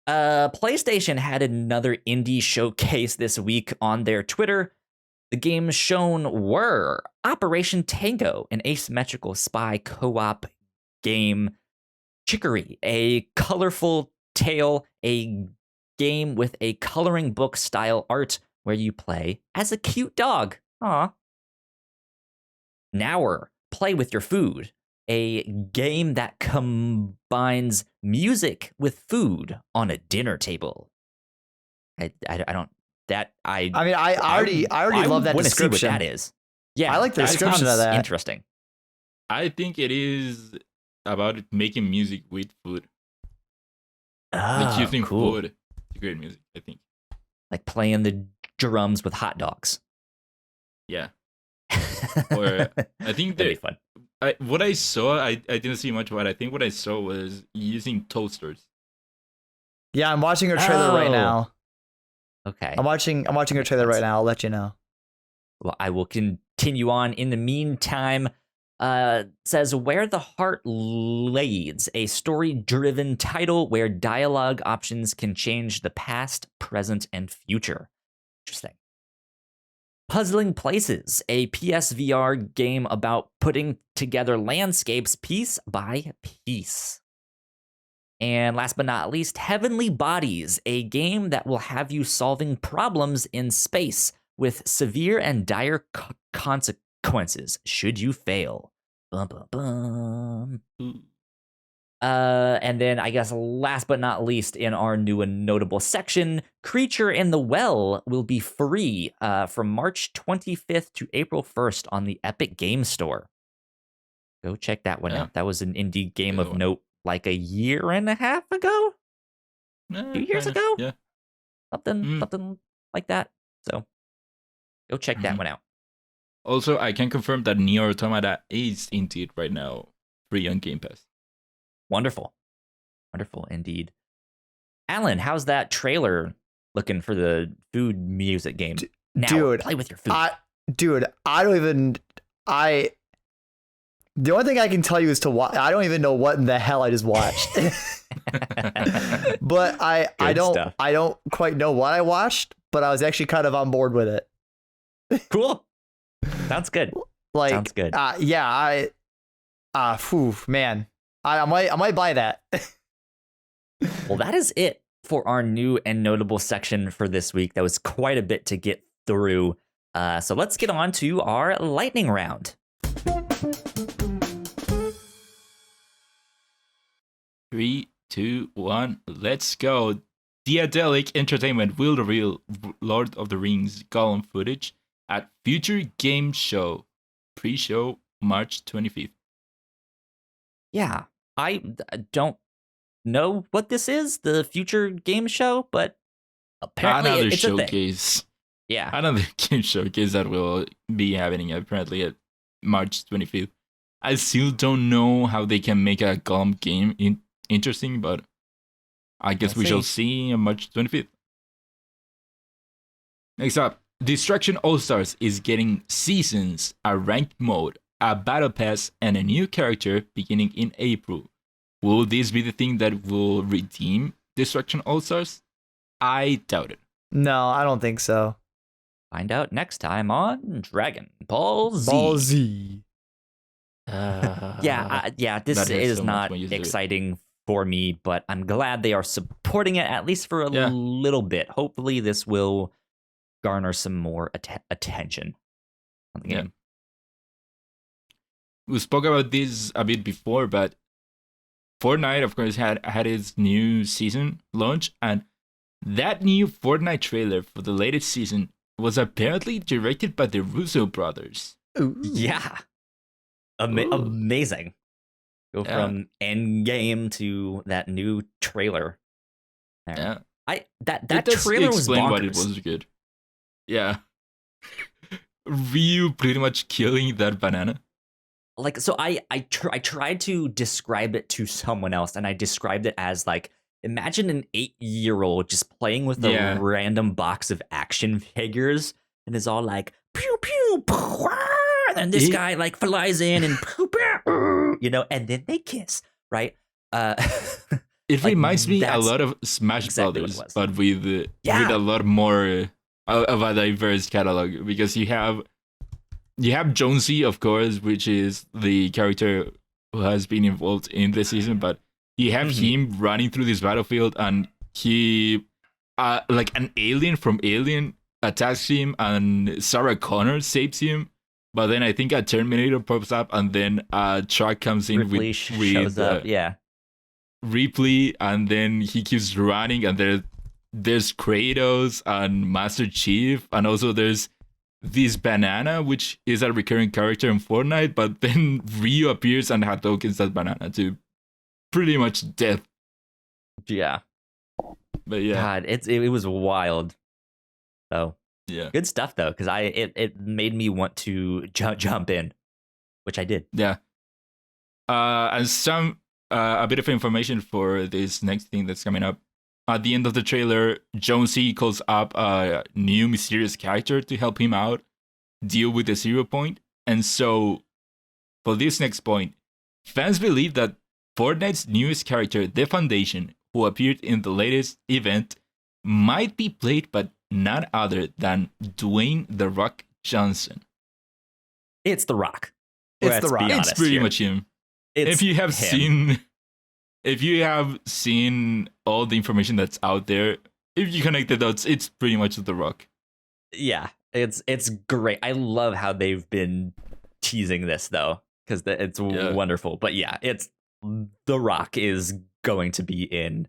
PlayStation had another indie showcase this week on their Twitter. The games shown were Operation Tango, an asymmetrical spy co-op game; Chicory, a colorful tale, a game with a coloring book style art where you play as a cute dog. Aw. Nower, Play with Your Food, a game that combines music with food on a dinner table. I already love that description. See what that is. Yeah, I like the description of that. Interesting. I think it is about making music with food. Like using food to create music, I think. Like playing the drums with hot dogs. Yeah. Or I think that'd be fun. What I saw, I didn't see much, but I think what I saw was using toasters. Yeah, I'm watching her trailer right now. Okay. I'm watching her trailer right now. I'll let you know. Well, I will continue on. In the meantime, says Where the Heart Leads, a story-driven title where dialogue options can change the past, present, and future. Interesting. Puzzling Places, a PSVR game about putting together landscapes piece by piece. And last but not least, Heavenly Bodies, a game that will have you solving problems in space with severe and dire consequences should you fail. Bum, bum, bum. And then I guess last but not least in our new and notable section, Creature in the Well will be free from March 25th to April 1st on the Epic Game Store. Go check that one out. That was an indie game of note like a year and a half ago? 2 years ago? Yeah. Something like that. So go check that one out. Also, I can confirm that Nier Automata is indeed right now free on Game Pass. Wonderful. Wonderful indeed. Alan, how's that trailer looking for the food music game? Now, dude, play with your food. The only thing I can tell you is to watch. I don't even know what in the hell I just watched. But I don't quite know what I watched, but I was actually kind of on board with it. Cool. Sounds good. Sounds good. Man. I might buy that. Well, that is it for our new and notable section for this week. That was quite a bit to get through. So let's get on to our lightning round. 3, 2, 1, let's go. Diadelic Entertainment will reveal Lord of the Rings Gollum footage at Future Game Show. Pre-show March 25th. Yeah, I don't know what this is, the Future Game Show, but apparently another it's showcase. A thing. Yeah. Another game showcase that will be happening apparently at March 25th. I still don't know how they can make a Gollum game interesting, but I guess we shall see on March 25th. Next up, Destruction All-Stars is getting seasons, a ranked mode, a battle pass, and a new character beginning in April. Will this be the thing that will redeem Destruction All-Stars? I doubt it. No, I don't think so. Find out next time on Dragon Ball Z. Ball Z. This That hurts is so much not when you do it. exciting for me, but I'm glad they are supporting it at least for a Yeah. little bit. Hopefully, this will garner some more attention on the Yeah. game. We spoke about this a bit before, but Fortnite, of course, had its new season launch, and that new Fortnite trailer for the latest season was apparently directed by the Russo brothers. Ooh. Yeah, Ooh. amazing. Go Yeah. from Endgame to that new trailer. There. Yeah. That It does trailer was explain bonkers. why it was good. Yeah. Ryu pretty much killing that banana. Like, so I tried to describe it to someone else, and I described it as like, imagine an 8-year-old just playing with Yeah. a random box of action figures, and is all like pew pew, pew, and then this guy like flies in and pew, pew, and then they kiss, right? It Like, reminds me a that's lot of Smash exactly what it Brothers, was. but with Yeah. a lot more of a diverse catalog, because you have Jonesy, of course, which is the character who has been involved in the season, but you have him running through this battlefield, and he like an alien from Alien attacks him, and Sarah Connor saves him. But then I think a Terminator pops up, and then a truck comes in Ripley with shows up, yeah. Ripley, and then he keeps running, and there's Kratos and Master Chief, and also there's this banana, which is a recurring character in Fortnite, but then Ryu appears and Hadokens that banana to pretty much death. Yeah. But yeah. God, it was wild. So Yeah. good stuff though, because it made me want to jump in, which I did. Yeah. And some a bit of information for this next thing that's coming up. At the end of the trailer, Jonesy calls up a new mysterious character to help him out deal with the 0 point. And so, for this next point, fans believe that Fortnite's newest character, The Foundation, who appeared in the latest event, might be played by none other than Dwayne "The Rock" Johnson. It's The Rock. It's Let's The Rock. be It's honest pretty here. much him. It's If you have him. seen all the information that's out there, if you connect the dots, it's pretty much The Rock. Yeah, it's great. I love how they've been teasing this though, because it's wonderful. But yeah, it's The Rock is going to be in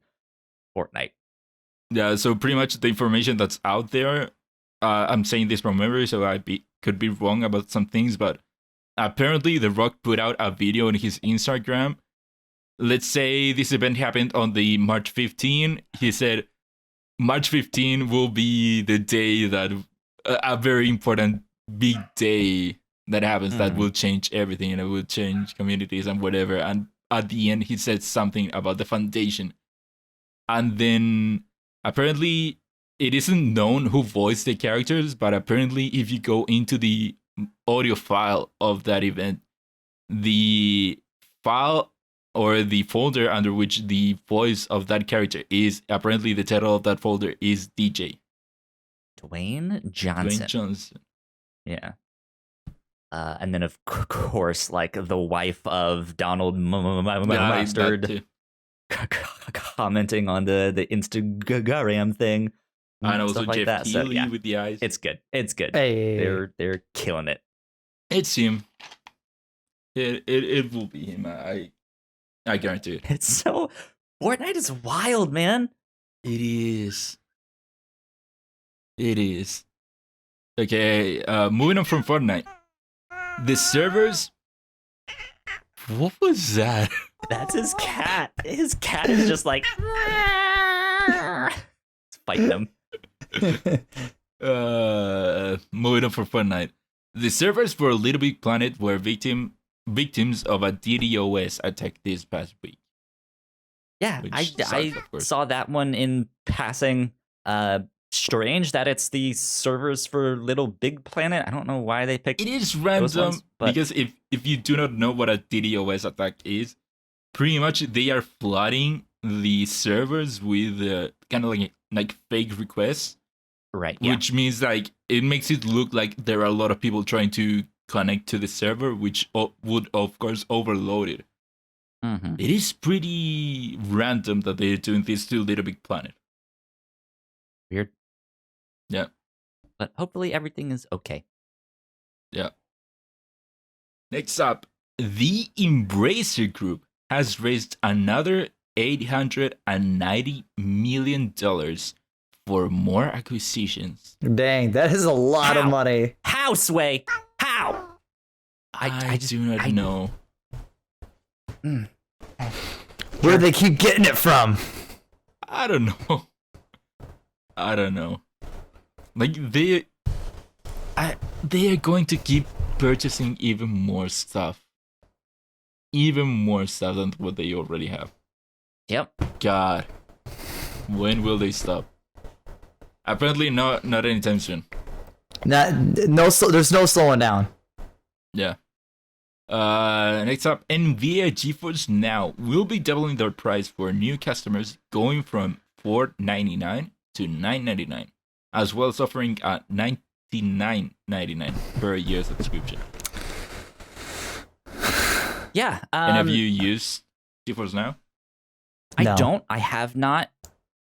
Fortnite. Yeah, so pretty much the information that's out there, I'm saying this from memory, so could be wrong about some things, but apparently The Rock put out a video on his Instagram. Let's say this event happened on the March 15. He said March 15 will be the day that a very important big day that happens that will change everything, and it will change communities and whatever. And at the end, he said something about the Foundation. And then apparently it isn't known who voiced the characters, but apparently if you go into the audio file of that event, the file or the folder under which the voice of that character is, apparently the title of that folder is DJ. Dwayne Johnson. Dwayne Johnson. Yeah. And then of course, like the wife of Donald Mustard commenting on the Instagram thing. And also stuff like Jeff that. Keighley So, with the eyes. It's good. It's good. Hey. They're killing it. It's him. It will be him. I guarantee it. It's so Fortnite is wild, man. It is. It is. Okay, moving on from Fortnite. The servers. What was that? That's his cat. His cat is just like fighting him. Moving on from Fortnite. The servers for Little Big Planet were victims of a DDoS attack this past week. Yeah, Which I sucks, of course. saw that one in passing. Strange that it's the servers for Little Big Planet. I don't know why they picked It is those random ones, but because if you do not know what a DDoS attack is, pretty much they are flooding the servers with kind of like fake requests, right, yeah. which means like it makes it look like there are a lot of people trying to connect to the server, which would of course overload it. Mm-hmm. It is pretty random that they're doing this to Little Big Planet. Weird. Yeah. But hopefully everything is okay. Yeah. Next up, the Embracer Group has raised another $890 million for more acquisitions. Dang, that is a lot of How? money. How, Sway? How? I do not know. Where do they keep getting it from? I don't know. Like they are going to keep purchasing even more stuff than what they already have. Yep. God, when will they stop? Apparently, not anytime soon. There's no slowing down. Yeah. Next up, Nvidia GeForce Now will be doubling their price for new customers, going from $4.99 to $9.99, as well as offering a $99.99 per year subscription. Yeah. And have you used GeForce Now? No. I don't. I have not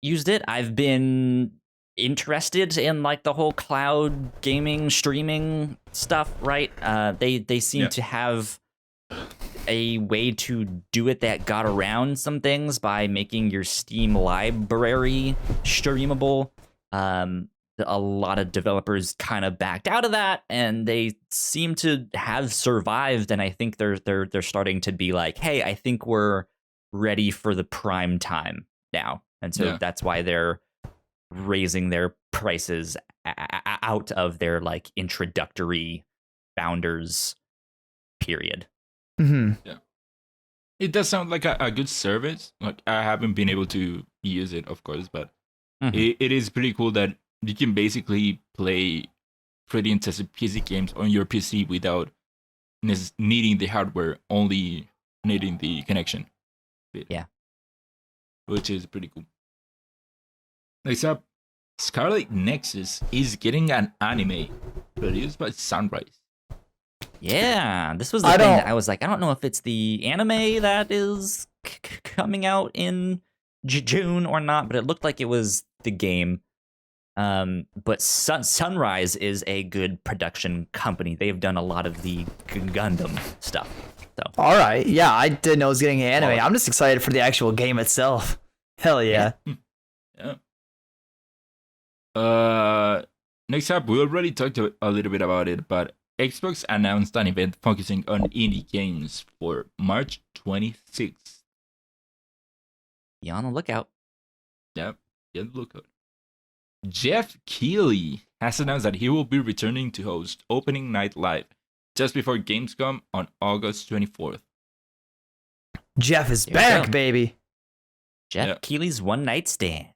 used it. I've been interested in like the whole cloud gaming streaming stuff, right? They seem to have a way to do it that got around some things by making your Steam library streamable. A lot of developers kind of backed out of that, and they seem to have survived. And I think they're starting to be like, hey, I think we're ready for the prime time now, and so that's why they're raising their prices out of their like introductory founders period. Mm-hmm. Yeah. It does sound like a good service. Like I haven't been able to use it, of course, but it is pretty cool that you can basically play pretty intensive PC games on your PC without needing the hardware, only needing the connection. Yeah. Which is pretty cool. Next up, Scarlet Nexus is getting an anime produced by Sunrise. Yeah, this was the thing that I was like, I don't know if it's the anime that is coming out in June or not, but it looked like it was the game. But Sunrise is a good production company. They've done a lot of the Gundam stuff. So. All right, yeah, I didn't know it was getting an anime. I'm just excited for the actual game itself. Hell yeah. Yeah. Next up, we already talked a little bit about it, but Xbox announced an event focusing on indie games for March 26th. Be on the lookout. Yep, be on the lookout. Jeff Keighley has announced that he will be returning to host Opening Night Live just before Gamescom on August 24th. Jeff is back, baby. Jeff Keighley's One Night Stand.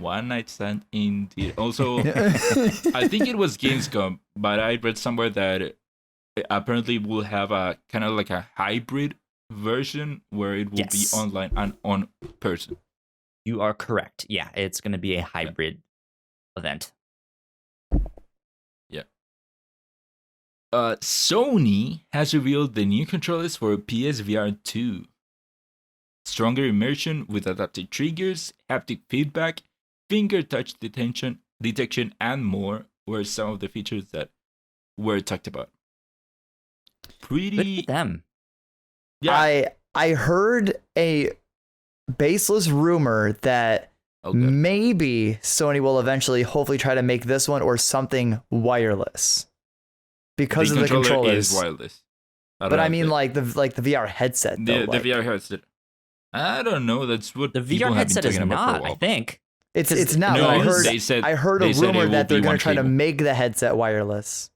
One Night Stand, indeed. Also, I think it was Gamescom, but I read somewhere that apparently will have a kind of like a hybrid version where it will be online and on person. You are correct. Yeah, it's going to be a hybrid event. Yeah. Sony has revealed the new controllers for PSVR 2. Stronger immersion with adaptive triggers, haptic feedback, finger touch detection, and more were some of the features that were talked about. Pretty good for them. Yeah. I heard a baseless rumor that maybe Sony will eventually hopefully try to make this one or something wireless because of the controllers. Is wireless. But I mean like the VR headset though. The VR headset. I don't know. That's what the VR headset is not. I think it's not. No, but I heard a rumor that they're going to try to make the headset wireless.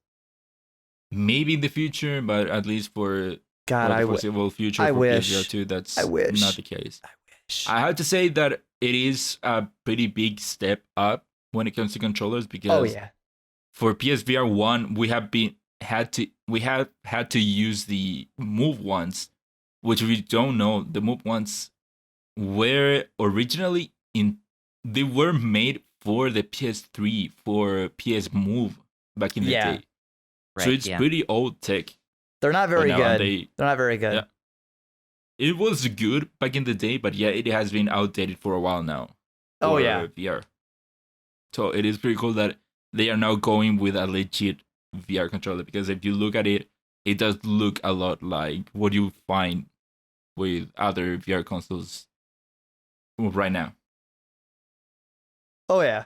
Maybe in the future, but at least for the foreseeable future for PSVR 2, that's not the case. I wish. I have to say that it is a pretty big step up when it comes to controllers because for PSVR 1 we have had to use the Move ones, which we don't know. The Move ones were originally they were made for the PS3 for PS Move back in the day. So it's pretty old tech. They're not very good. They're not very good. Yeah. It was good back in the day, but yeah, it has been outdated for a while now. Oh yeah. VR. So it is pretty cool that they are now going with a legit VR controller, because if you look at it, it does look a lot like what you find with other VR consoles right now. Oh yeah.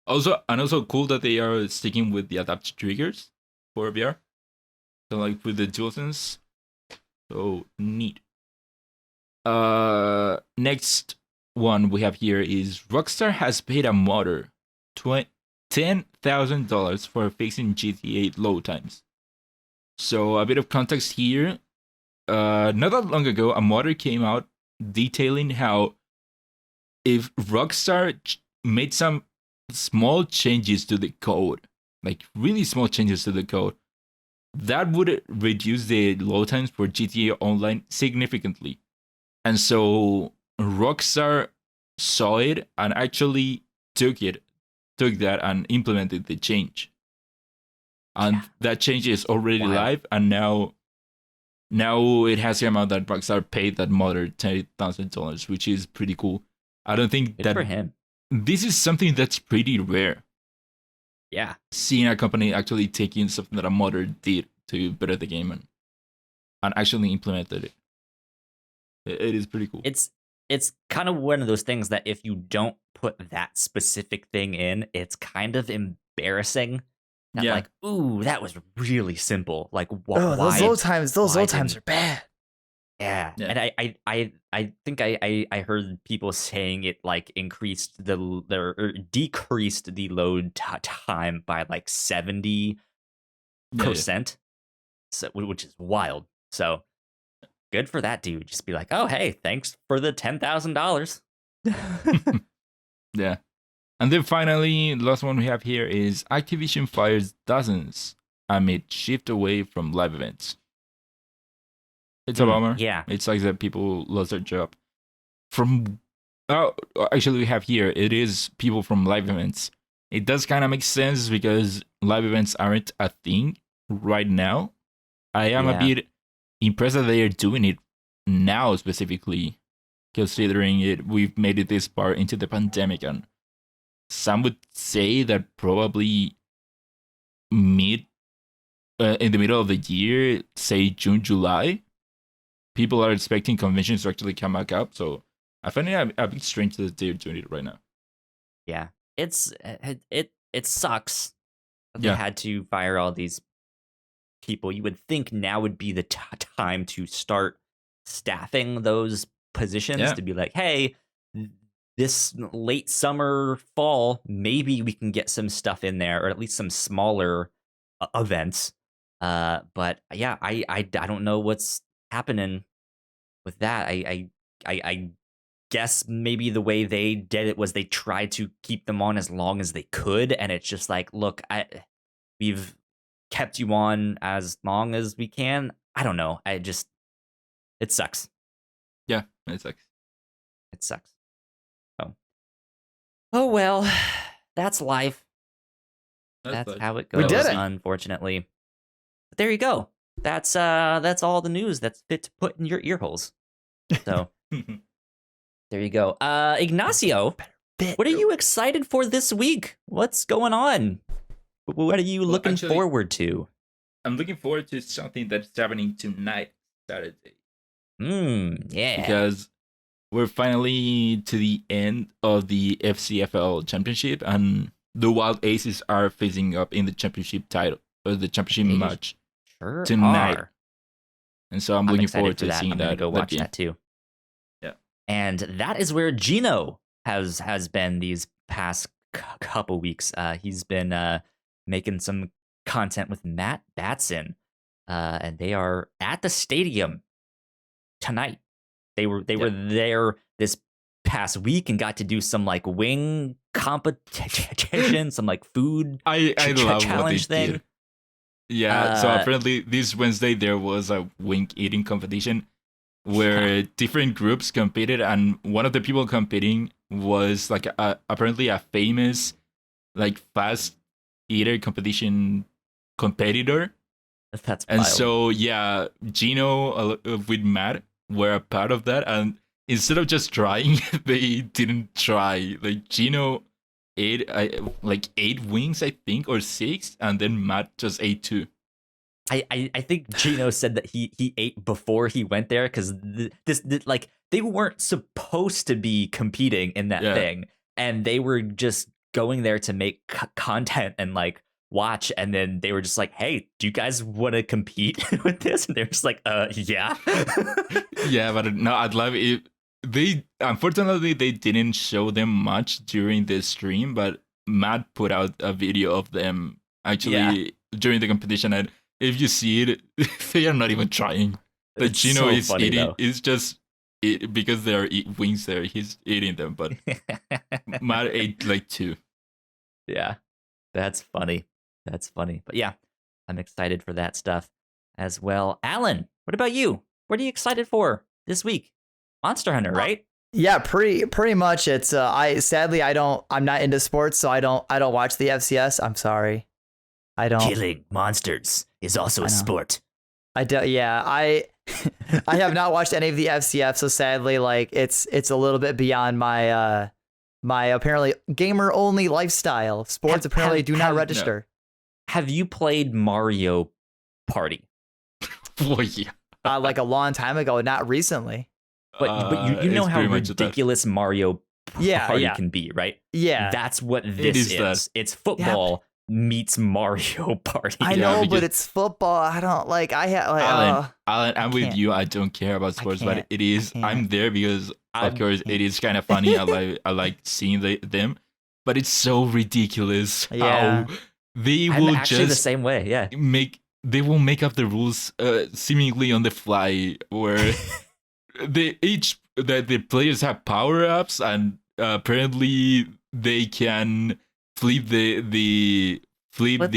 Also cool that they are sticking with the adaptive triggers for VR. So like with the DualSense. So neat. Next one we have here is Rockstar has paid a modder $10,000 for fixing GTA load times. So a bit of context here. Not that long ago, a modder came out detailing how if Rockstar made some small changes to the code, like really small changes to the code, that would reduce the load times for GTA Online significantly. And so Rockstar saw it and actually took that and implemented the change. And that change is already live, and now it has the amount that Rockstar paid that modder $10,000, which is pretty cool. I don't think Good for him. This is something that's pretty rare. Yeah. Seeing a company actually taking something that a modder did to better the game and actually implemented it. It is pretty cool. It's kind of one of those things that if you don't put that specific thing in, it's kind of embarrassing. That like, ooh, that was really simple. Like, those load times are bad. Yeah. And I think I heard people saying it like decreased the load time by like 70%. So, which is wild. So good for that dude. Just be like, oh hey, thanks for the $10,000. Yeah. And then finally, the last one we have here is Activision fires dozens amid shift away from live events. It's a bummer. Yeah. It's like that people lost their job. Actually, we have here, it is people from live events. It does kind of make sense because live events aren't a thing right now. I am a bit impressed that they are doing it now, specifically, considering we've made it this far into the pandemic, and some would say that probably in the middle of the year, say June, July, people are expecting conventions to actually come back up. So I find it a bit strange that they're doing it right now. Yeah, it sucks that they had to fire all these people. You would think now would be the time to start staffing those positions to be like, hey, this late summer, fall, maybe we can get some stuff in there, or at least some smaller events. But yeah, I don't know what's happening with that. I guess maybe the way they did it was they tried to keep them on as long as they could, and it's just like, look, we've kept you on as long as we can. I don't know. It sucks. Yeah, it sucks. It sucks. Oh well, that's life. That's how it goes. We did it. Unfortunately. But there you go. That's all the news that's fit to put in your ear holes. So there you go. Ignacio, what are you excited for this week? What's going on? What are you looking forward to? I'm looking forward to something that's happening tonight, Saturday. Yeah. Because we're finally to the end of the FCFL championship, and the Wild Aces are facing up in the championship title, or the championship match tonight. And so I'm looking forward to seeing that. I'm gonna go watch that too. Yeah. And that is where Gino has been these past couple weeks. He's been making some content with Matt Batson, and they are at the stadium tonight. They were there this past week and got to do some like wing competition, some like food I love challenge what they thing. did. Yeah, so apparently this Wednesday there was a wing eating competition where different groups competed, and one of the people competing was like apparently a famous like fast eater competition competitor. That's And wild. so, yeah, Gino with Matt were a part of that. And instead of just trying, they didn't try. Like, Gino ate like 8 wings, I think, or 6. And then Matt just ate 2. I think Gino said that he ate before he went there because like they weren't supposed to be competing in that thing, and they were just going there to make content and like watch, and then they were just like, "Hey, do you guys want to compete with this?" And they're just like, yeah." Yeah, but no, I'd love it. They unfortunately they didn't show them much during the stream, but Matt put out a video of them actually during the competition, and if you see it, they are not even trying. The Gino so is funny, eating. though. It's just because there are wings there. He's eating them, but Matt ate like 2. Yeah, that's funny. That's funny. But yeah, I'm excited for that stuff as well. Alan, what about you? What are you excited for this week? Monster Hunter, right? Yeah, pretty much. It's I'm not into sports, so I don't watch the FCS. I'm sorry. I don't. Killing monsters is also a sport. I do, yeah, I have not watched any of the FCF, so sadly, like it's a little bit beyond my my apparently gamer only lifestyle. Sports apparently do not register. Have you played Mario Party? Oh yeah, like a long time ago, not recently. But you know how ridiculous Mario Party can be, right? Yeah, that's what this is. It's football. Meets Mario Party. I know, but it's football. I don't like. Alan, I'm with you. I don't care about sports, but it is. I'm there because, of course, it is kind of funny. I like seeing them, but it's so ridiculous how they will actually the same way. Yeah, they will make up the rules seemingly on the fly, where the players have power ups, and apparently they can flip the field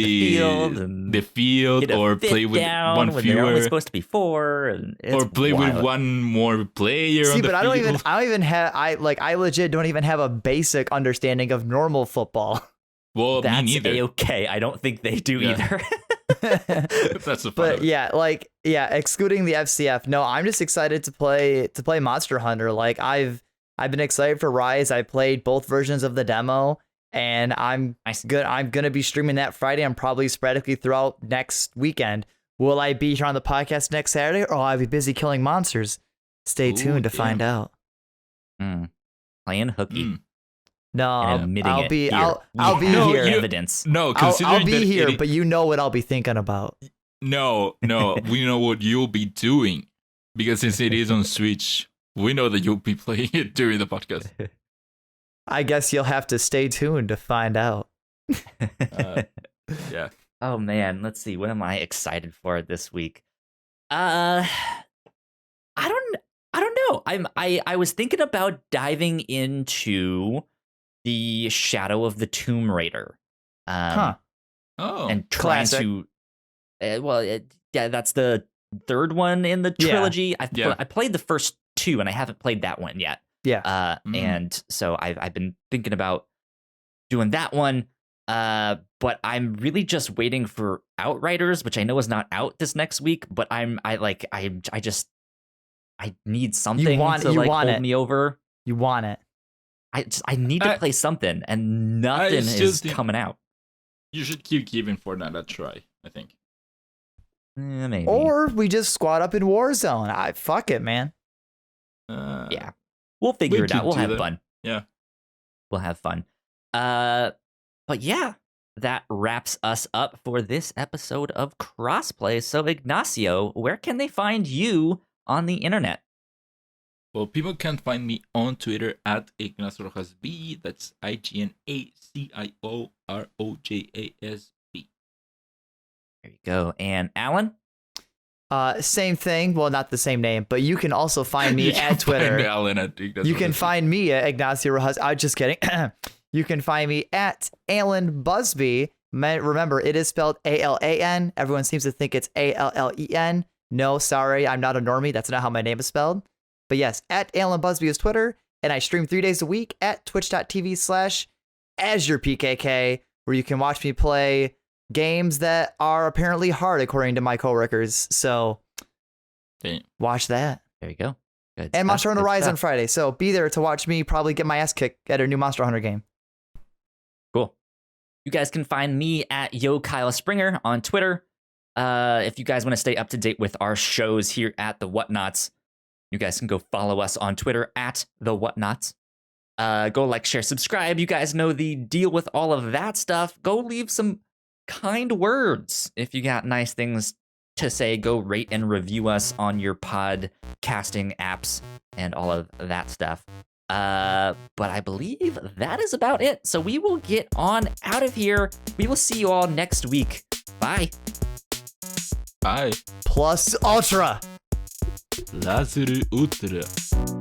or play with one fewer. They're only supposed to be 4, or play with one more player. See, on the but field. I don't even have. I legit don't even have a basic understanding of normal football. Well, that's me neither. Okay. I don't think they do either. That's the fun. But excluding the FCF, no, I'm just excited to play Monster Hunter. Like I've been excited for Rise. I played both versions of the demo. And I'm gonna be streaming that Friday and probably sporadically throughout next weekend. Will I be here on the podcast next Saturday, or will I be busy killing monsters? Stay tuned to find out. Playing hooky. No, I'll be here. Evidence. No, I'll be here, but you know what I'll be thinking about. No, we know what you'll be doing, because since it is on Switch, we know that you'll be playing it during the podcast. I guess you'll have to stay tuned to find out. Yeah. Oh man, let's see. What am I excited for this week? I don't know. I was thinking about diving into the Shadow of the Tomb Raider. Oh. And trying to. That's the third one in the trilogy. Yeah. I played the first 2, and I haven't played that one yet. Yeah. And so I've been thinking about doing that one. But I'm really just waiting for Outriders, which I know is not out this next week, but I need something to hold me over. You want it. I need to play something, and nothing is coming out. You should keep giving Fortnite a try, I think. Maybe. Or we just squad up in Warzone. Fuck it, man. Yeah. We'll figure it out. We'll have fun. Yeah. We'll have fun. But yeah, that wraps us up for this episode of Crossplay. So Ignacio, where can they find you on the internet? Well, people can find me on Twitter at Ignacio Rojas B. That's IGNACIOROJASB. There you go. And Alan? Same thing. Well, not the same name, but you can also find me at Twitter. You can find me at Ignacio Rojas. I'm just kidding. You can find me at Alan Busby. Remember, it is spelled ALAN. Everyone seems to think it's ALLEN. No, sorry, I'm not a normie. That's not how my name is spelled. But yes, at Alan Busby is Twitter, and I stream 3 days a week at twitch.tv/AzurePKK, where you can watch me play games that are apparently hard, according to my coworkers. So watch that. There you go. Good And stuff, Monster Hunter good Rise stuff. on Friday. So be there to watch me probably get my ass kicked at a new Monster Hunter game. Cool. You guys can find me at Yo Kyle Springer on Twitter. If you guys want to stay up to date with our shows here at the Whatnauts, you guys can go follow us on Twitter at the Whatnauts. Go like, share, subscribe. You guys know the deal with all of that stuff. Go leave some kind words if you got nice things to say. Go rate and review us on your podcasting apps and all of that stuff. But I believe that is about it. So we will get on out of here. We will see you all next week. Bye. Bye. Plus Ultra. Lazarus Ultra.